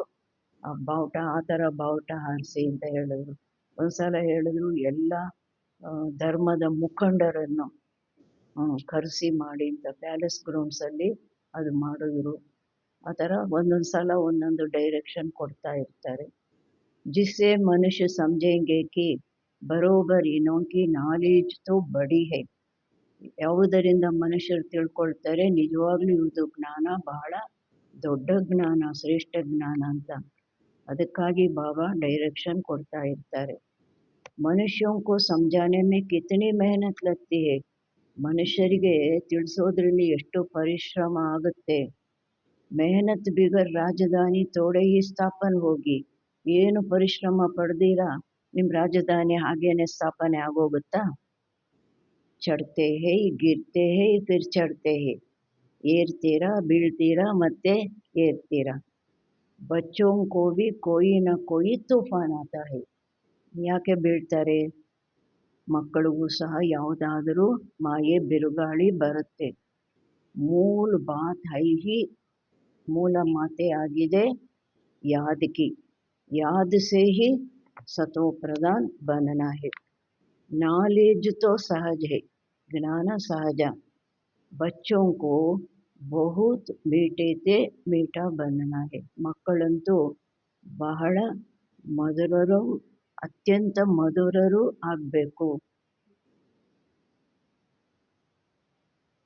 ಬಾವುಟ ಆ ಥರ ಬಾವುಟ ಹಾರಿಸಿ ಅಂತ ಹೇಳಿದ್ರು. ಒಂದು ಸಲ ಹೇಳಿದ್ರು ಎಲ್ಲ ಧರ್ಮದ ಮುಖಂಡರನ್ನು ಕರೆಸಿ ಮಾಡಿ ಅಂತ ಪ್ಯಾಲೇಸ್ ಗ್ರೌಂಡ್ಸಲ್ಲಿ ಅದು ಮಾಡಿದ್ರು. ಆ ಥರ ಒಂದೊಂದು ಸಲ ಒಂದೊಂದು ಡೈರೆಕ್ಷನ್ ಕೊಡ್ತಾ ಇರ್ತಾರೆ. जिससे मनुष्य समझेंगे कि बरोबर इनों की नालेज तो बड़ी है. ಯಾವುದರಿಂದ ಮನುಷ್ಯರು ತಿಳ್ಕೊಳ್ತಾರೆ, ನಿಜವಾಗ್ಲೂ ಇದು ಜ್ಞಾನ ಬಹಳ ದೊಡ್ಡ ಜ್ಞಾನ, ಶ್ರೇಷ್ಠ ಜ್ಞಾನ ಅಂತ. ಅದಕ್ಕಾಗಿ ಬಾಬಾ ಡೈರೆಕ್ಷನ್ ಕೊಡ್ತಾ ಇರ್ತಾರೆ. ಮನುಷ್ಯೋं को समझाने में कितनी मेहनत लगती है. ಮನುಷ್ಯರಿಗೆ ತಿಳಿಸೋದ್ರಲ್ಲಿ ಎಷ್ಟು ಪರಿಶ್ರಮ ಆಗುತ್ತೆ. मेहनत बिगर राजधानी थोड़े ही स्थापन होगी. ಏನು ಪರಿಶ್ರಮ ಪಡೆದಿರಾ ನಿಮ್ಮ ರಾಜಧಾನಿ ಹಾಗೇನೆ ಸ್ಥಾಪನೆ ಆಗೋಗುತ್ತಾ? ಚಡ್ತೆ ಹೇ ಗಿರ್ತೆ ಹೇ ಫಿರ್ ಚಡ್ತೆ ಹೇ. ಏರ್ತೀರಾ, ಬೀಳ್ತೀರಾ, ಮತ್ತೆ ಏರ್ತೀರಾ. ಬಚ್ಚೋಂ ಕೋ ಭಿ ಕೋಯಿ ನ ಕೋಯಿ ತೂಫಾನ್ ಆತಾ ಹೇ. ಯಾಕೆ ಬೀಳ್ತಾರೆ? ಮಕ್ಕಳಿಗೂ ಸಹ ಯಾವುದಾದರೂ ಮಾಯೆ ಬಿರುಗಾಳಿ ಬರುತ್ತೆ. ಮೂಲ ಬಾತ್ ಹೈ ಹಿ, ಮೂಲ ಮಾತೆ ಆಗಿದೆ ಯಾದ್ ಕಿ. याद से ही सतो प्रधान बनना है. नॉलेज तो सहज है, ज्ञान सहज. बच्चों को बहुत मीठे से मीठा बनना है. ಮಕ್ಕಳಂತೂ ಬಹಳ ಮಧುರರು, ಅತ್ಯಂತ ಮಧುರರು ಆಗಬೇಕು.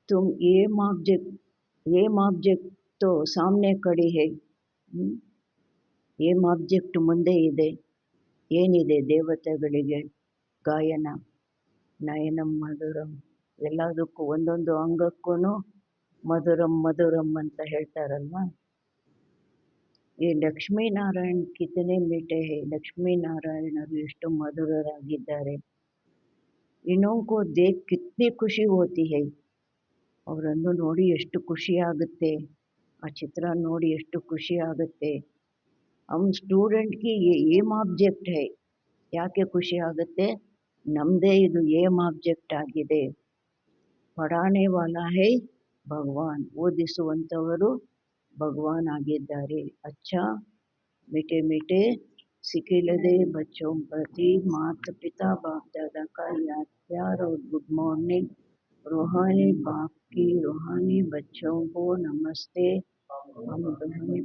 तुम एम ऑब्जेक्ट तो सामने खड़ी है. ಏಮ್ ಆಬ್ಜೆಕ್ಟ್ ಮುಂದೆ ಇದೆ. ಏನಿದೆ? ದೇವತೆಗಳಿಗೆ ಗಾಯನ, ನಯನಂ ಮಧುರಂ. ಎಲ್ಲದಕ್ಕೂ ಒಂದೊಂದು ಅಂಗಕ್ಕೂ ಮಧುರಂ ಮಧುರಂ ಅಂತ ಹೇಳ್ತಾರಲ್ವ. ಈ ಲಕ್ಷ್ಮೀನಾರಾಯಣ್ ಕಿತನೆ ಮೀಠೆ ಹೇ. ಲಕ್ಷ್ಮೀನಾರಾಯಣರು ಎಷ್ಟು ಮಧುರರಾಗಿದ್ದಾರೆ. ಇನ್ನೊಂಕೋ ದೇಖ್ ಕಿತ್ನಿ ಖುಷಿ ಹೋತಿ ಹೈ. ಅವರನ್ನು ನೋಡಿ ಎಷ್ಟು ಖುಷಿ ಆಗುತ್ತೆ, ಆ ಚಿತ್ರ ನೋಡಿ ಎಷ್ಟು ಖುಷಿ ಆಗುತ್ತೆ. हम स्टूडेंट की ये एम ऑब्जेक्ट है. ಯಾಕೆ ಖುಷಿ ಆಗುತ್ತೆ? ನಮ್ಮದೇ ಇದು ಏಮ್ ಆಬ್ಜೆಕ್ಟ್ ಆಗಿದೆ. ಪಢಾನೆ ವಾಲಾ ಹೈ ಭಗವಾನ್, ಓದಿಸುವಂಥವರು ಭಗವಾನ್ ಆಗಿದ್ದಾರೆ. ಅಚ್ಚಾ मीठे मीठे सिकिलदे बच्चों प्रति माता पिता बाप दादा का याद प्यार और गुड मॉर्निंग। रूहानी बाप की रूहानी बच्चों को नमस्ते। हम रूहानी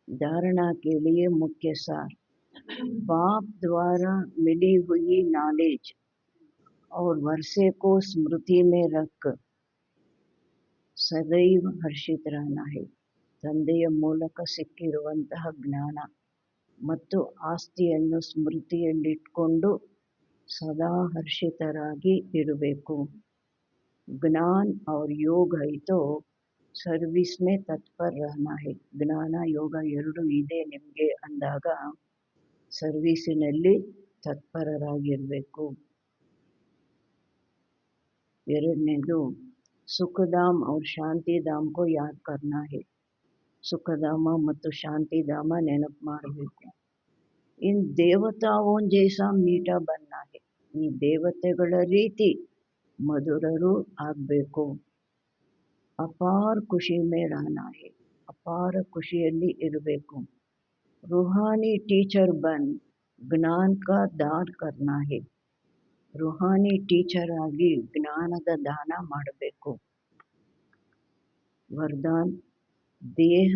धारणा के लिए मुख्य सार, बाप द्वारा मिली हुई नॉलेज और वर्षे को स्मृति में रख ಸದೈವ ಹರ್ಷಿತರಾಗಿ, ತಂದೆಯ ಮೂಲಕ ಸಿಕ್ಕಿರುವಂತಹ ಜ್ಞಾನ ಮತ್ತು ಆಸ್ತಿಯನ್ನು ಸ್ಮೃತಿಯಲ್ಲಿಟ್ಕೊಂಡು ಸದಾ ಹರ್ಷಿತರಾಗಿ ಇರಬೇಕು. ಜ್ಞಾನ और योग है तो ಸರ್ವಿಸ್ ಮೇ ತತ್ಪರ रहना है. ಜ್ಞಾನ ಯೋಗ ಎರಡು ಇದೆ ನಿಮಗೆ ಅಂದಾಗ ಸರ್ವೀಸಿನಲ್ಲಿ ತತ್ಪರರಾಗಿರಬೇಕು. ಎರಡನೇದು ಸುಖಧಾಮ್ और ಶಾಂತಿಧಾಮ್ को याद करना है. ಸುಖಧಾಮ ಮತ್ತು ಶಾಂತಿಧಾಮ ನೆನಪು ಮಾಡಬೇಕು. ಇನ್ ದೇವತಾओं जैसा मीठा बनना है. ಈ ದೇವತೆಗಳ ರೀತಿ ಮಧುರರು ಆಗಬೇಕು. ಅಪಾರ ಖುಷಿ ಮೇ रहना है. ಅಪಾರ ಖುಷಿಯಲ್ಲಿ ಇರಬೇಕು. रूहानी टीचर बन ज्ञान का दान करना है. रूहानी टीचर आಗಿ ಜ್ಞಾನದ ದಾನ ಮಾಡಬೇಕು. वरदान, देह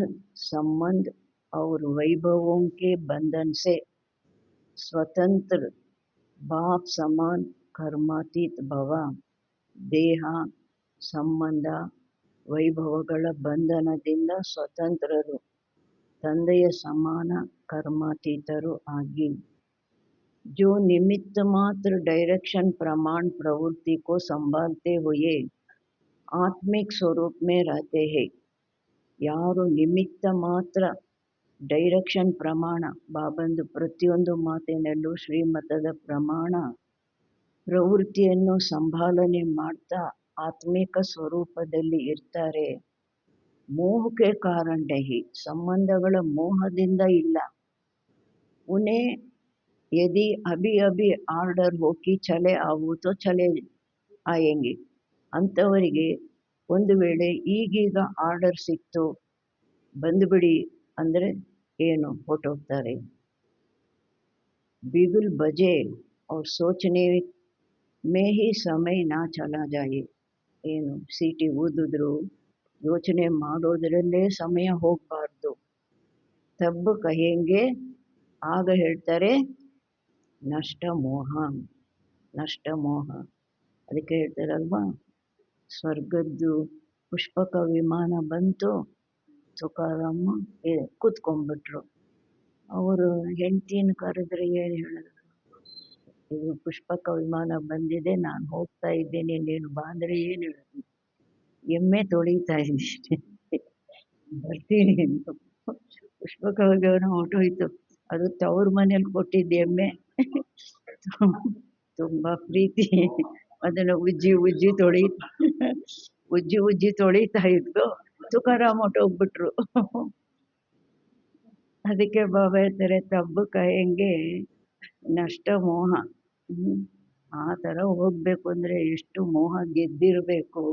संबंध और वैभवों के बंधन से स्वतंत्र बाप समान कर्मातीत भव. ದೇಹ ಸಂಬಂಧ ವೈಭವಗಳ ಬಂಧನದಿಂದ ಸ್ವತಂತ್ರರು, ತಂದೆಯ ಸಮಾನ ಕರ್ಮಾತೀತರು ಆಗಿ. जो निमित्त मात्र डायरेक्शन प्रमाण प्रवृत्ति को संभालते हुए आत्मिक स्वरूप में रहते हैं. ಯಾರು ನಿಮಿತ್ತ ಮಾತ್ರ ಡೈರೆಕ್ಷನ್ ಪ್ರಮಾಣ, ಬಾಬಂದು ಪ್ರತಿಯೊಂದು ಮಾತಿನಲ್ಲೂ ಶ್ರೀಮತದ ಪ್ರಮಾಣ ಪ್ರವೃತ್ತಿಯನ್ನು ಸಂಭಾಲನೆ ಮಾಡ್ತಾ ಆತ್ಮಿಕ ಸ್ವರೂಪದಲ್ಲಿ ಇರ್ತಾರೆ. ಮೋಹಕ್ಕೆ ಕಾರಣ नहीं, ಸಂಬಂಧಗಳ ಮೋಹದಿಂದ ಇಲ್ಲ. उन्हें यदि अभी अभी ಆರ್ಡರ್ ಹೋಗಿ ಚಲೆ ಆವು ತೋ ಚಲೆ ಆಯೆಂಗೆ, ಅಂಥವರಿಗೆ ಒಂದು ವೇಳೆ ಈಗೀಗ ಆರ್ಡರ್ ಸಿಕ್ತು ಬಂದುಬಿಡಿ ಅಂದರೆ ಏನು ಹೊರಟೋಗ್ತಾರೆ. बिगुल बजे और सोचने में ही समय ना चला जाए. ಏನು ಸೀಟಿ ಊದಿದ್ರು ಯೋಚನೆ ಮಾಡೋದರಲ್ಲೇ ಸಮಯ ಹೋಗಬಾರ್ದು. ತಬ್ ಕಹೆಂಗೆ, ಆಗ ಹೇಳ್ತಾರೆ ನಷ್ಟ ಮೋಹ, ನಷ್ಟ ಮೋಹ. ಅದಕ್ಕೆ ಹೇಳ್ತಾರಲ್ವಾ, ಸ್ವರ್ಗದ್ದು ಪುಷ್ಪಕ ವಿಮಾನ ಬಂತು, ತುಕಾರಾಮ ಕೂತ್ಕೊಂಡ್ಬಿಟ್ರು. ಅವರು ಹೆಂಡ್ತಿನ ಕರೆದ್ರೆ ಏನು ಹೇಳಿದ್ರು, ಇದು ಪುಷ್ಪಕ ವಿಮಾನ ಬಂದಿದೆ, ನಾನು ಹೋಗ್ತಾ ಇದ್ದೇನೆ, ನೀನು ಬಾ ಅಂದರೆ ಏನು ಹೇಳಿದ್ರು, ಎಮ್ಮೆ ತೊಳಿತಾ ಇದ್ದೀನಿ ಬರ್ತೀನಿ ಎಂದು. ಪುಷ್ಪಕ ವಿಮಾನ ಹೊರಟೋಯ್ತು. ಅದು ತವ್ರ ಮನೇಲಿ ಕೊಟ್ಟಿದ್ದ ಎಮ್ಮೆ, ತುಂಬಾ ಪ್ರೀತಿ, ಅದನ್ನು ಉಜ್ಜಿ ಉಜ್ಜಿ ತೊಳಿತಾ ಇದ್ದು ತುಕಾರಾಮ್ ಹೊರಟೋಗ್ಬಿಟ್ರು. ಅದಕ್ಕೆ ಬಾಬಾ ಹೇಳ್ತಾರೆ ತಬ್ಬು ಕಹೆಂಗೆ ನಷ್ಟ ಮೋಹ. ಆ ಥರ ಹೋಗ್ಬೇಕು ಅಂದರೆ ಎಷ್ಟು ಮೋಹ ಗೆದ್ದಿರಬೇಕು.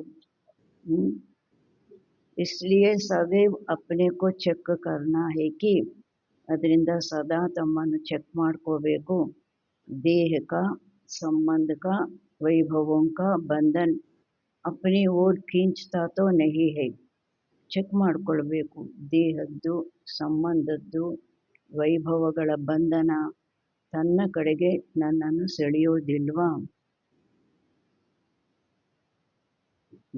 इसलिए सदैव अपने को ಚೆಕ್ करना है कि, ಅದರಿಂದ ಸದಾ ತಮ್ಮನ್ನು ಚೆಕ್ ಮಾಡ್ಕೋಬೇಕು. ದೇಹ का संबंध का वैभवों का बंधन अपनी ओर खींचता तो नहीं है. ಚೆಕ್ ಮಾಡ್ಕೊಳ್ಬೇಕು. ದೇಹದ್ದು ಸಂಬಂಧದ್ದು ವೈಭವಗಳ ಬಂಧನ ತನ್ನ ಕಡೆಗೆ ನನ್ನನ್ನು ಸೆಳೆಯೋದಿಲ್ವಾ.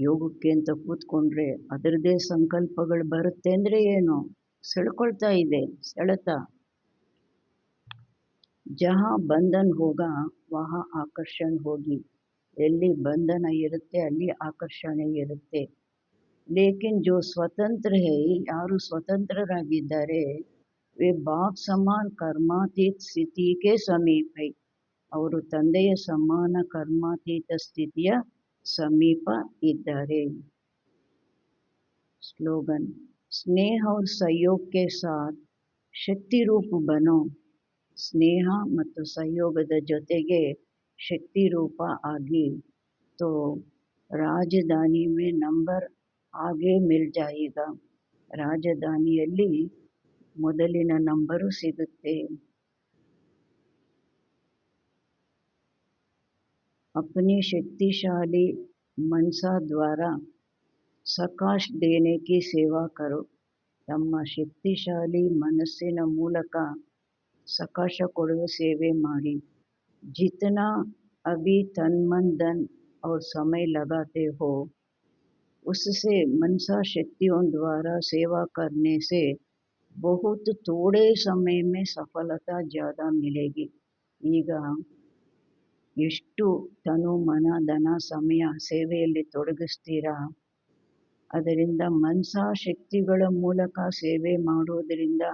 ಯೋಗಕ್ಕೆ ಅಂತ ಕೂತ್ಕೊಂಡ್ರೆ ಅದರದೇ ಸಂಕಲ್ಪಗಳು ಬರುತ್ತೆ ಅಂದರೆ ಏನು, ಸೆಳ್ಕೊಳ್ತಾ ಇದೆ ಸೆಳೆತ. ಜಹಾ ಬಂಧನ್ ಹೋಗ ವಹ ಆಕರ್ಷಣೆ ಹೋಗಿ, ಎಲ್ಲಿ ಬಂಧನ ಇರುತ್ತೆ ಅಲ್ಲಿ ಆಕರ್ಷಣೆ ಇರುತ್ತೆ. ಲೇಕಿನ್ ಜೋ ಸ್ವತಂತ್ರ ಹೇ, ಯಾರು ಸ್ವತಂತ್ರರಾಗಿದ್ದಾರೆ, ವೇ ಬಾಪ್ ಸಮಾನ್ ಕರ್ಮಾತೀತ ಸ್ಥಿತಿಗೆ ಸಮೀಪ ಹೈ. ಅವರು ತಂದೆಯ ಸಮಾನ ಕರ್ಮಾತೀತ ಸ್ಥಿತಿಯ ಸಮೀಪ ಇದ್ದಾರೆ. स्लोगन स्नेह और सहयोग के साथ शक्ति रूप बनो. ಸ್ನೇಹ ಮತ್ತು ಸಹಯೋಗದ ಜೊತೆಗೆ ಶಕ್ತಿ ರೂಪ ಆಗಿ तो ರಾಜಧಾನಿ में ನಂಬರ್ आगे मिल जाएगा. ರಾಜಧಾನಿಯಲ್ಲಿ ಮೊದಲಿನ ನಂಬರು ಸಿಗುತ್ತೆ. अपनी शक्तिशाली मनसा द्वारा सकाश देने की सेवा करो. ತಮ್ಮ ಶಕ್ತಿಶಾಲಿ ಮನಸ್ಸಿನ ಮೂಲಕ सकाश ಕೊಡುವ ಸೇವೆ ಮಾಡಿ. जितना अभी तन मन धन और समय लगाते हो उससे मनसा शक्तियों द्वारा सेवा करने से बहुत थोड़े समय में सफलता ज़्यादा मिलेगी. ಈಗ ಎಷ್ಟು ತನು ಮನ ಧನ ಸಮಯ ಸೇವೆಯಲ್ಲಿ ತೊಡಗಿಸ್ತೀರಾ ಅದರಿಂದ ಮನಸಾ ಶಕ್ತಿಗಳ ಮೂಲಕ ಸೇವೆ ಮಾಡೋದರಿಂದ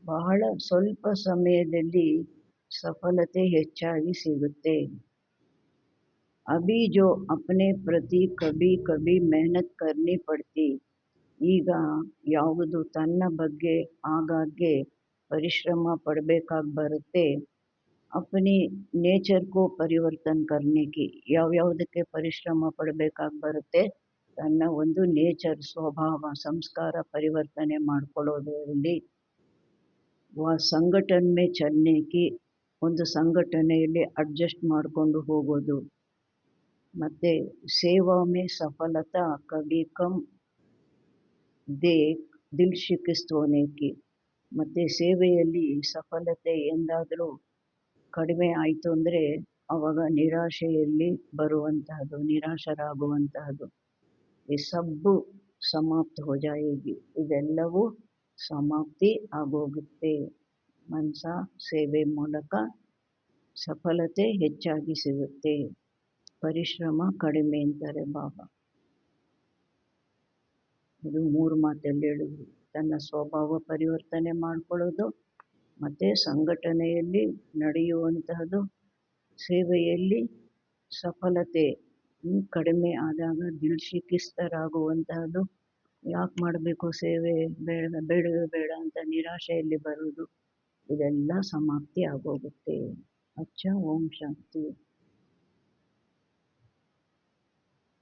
ಬಹಳ ಸ್ವಲ್ಪ ಸಮಯದಲ್ಲಿ ಸಫಲತೆ ಹೆಚ್ಚಾಗಿ ಸಿಗುತ್ತೆ. अभी जो अपने प्रति कभी कभी मेहनत करनी पड़ती. ಈಗ ಯಾವುದು ತನ್ನ ಬಗ್ಗೆ ಆಗಾಗ್ಗೆ ಪರಿಶ್ರಮ ಪಡಬೇಕಾಗಿ ಬರುತ್ತೆ. अपनी नेचर को परिवर्तन करने की ಯಾವ್ಯಾವುದಕ್ಕೆ ಪರಿಶ್ರಮ ಪಡಬೇಕಾಗಿ ಬರುತ್ತೆ ತನ್ನ ಒಂದು ನೇಚರ್ ಸ್ವಭಾವ ಸಂಸ್ಕಾರ ಪರಿವರ್ತನೆ ಮಾಡ್ಕೊಳ್ಳೋದರಲ್ಲಿ ಸಂಘಟನೆ में चलने की ಒಂದು ಸಂಘಟನೆಯಲ್ಲಿ ಅಡ್ಜಸ್ಟ್ ಮಾಡಿಕೊಂಡು ಹೋಗೋದು ಮತ್ತೆ ಸೇವಾ में सफलता कभी कम देख दिल शिकस्त होने की ಮತ್ತೆ ಸೇವೆಯಲ್ಲಿ ಸಫಲತೆ ಎಂದಾದರೂ ಕಡಿಮೆ ಆಯಿತು ಅಂದರೆ ಆವಾಗ ನಿರಾಶೆಯಲ್ಲಿ ಬರುವಂತಹದ್ದು ನಿರಾಶರಾಗುವಂತಹದ್ದು ಈ ಸಬ್ಬು ಸಮಾಪ್ತ हो जाएगी. ಇದೆಲ್ಲವೂ ಸಮಾಪ್ತಿ ಆಗೋಗುತ್ತೆ. ಮನಸ ಸೇವೆ ಮೂಲಕ ಸಫಲತೆ ಹೆಚ್ಚಾಗಿ ಸಿಗುತ್ತೆ. ಪರಿಶ್ರಮ ಕಡಿಮೆ ಅಂತಾರೆ ಬಾಬಾ. ಇದು 3 ಮಾತಲ್ಲಿ ಹೇಳಿದ್ರು. ತನ್ನ ಸ್ವಭಾವ ಪರಿವರ್ತನೆ ಮಾಡಿಕೊಳ್ಳೋದು ಮತ್ತು ಸಂಘಟನೆಯಲ್ಲಿ ನಡೆಯುವಂತಹದ್ದು ಸೇವೆಯಲ್ಲಿ ಸಫಲತೆ ಕಡಿಮೆ ಆದಾಗ ದಿಲ್ಶಿಕಿಸ್ತರಾಗುವಂತಹದ್ದು ಯಾಕೆ ಮಾಡಬೇಕು ಸೇವೆ ಬೇಡವೇ ಬೇಡ ಅಂತ ನಿರಾಶೆಯಲ್ಲಿ ಬರುವುದು ಇದೆಲ್ಲ ಸಮಾಪ್ತಿ ಆಗೋಗುತ್ತೆ. ಅಚ್ಚ ಓಂ ಶಾಂತಿ.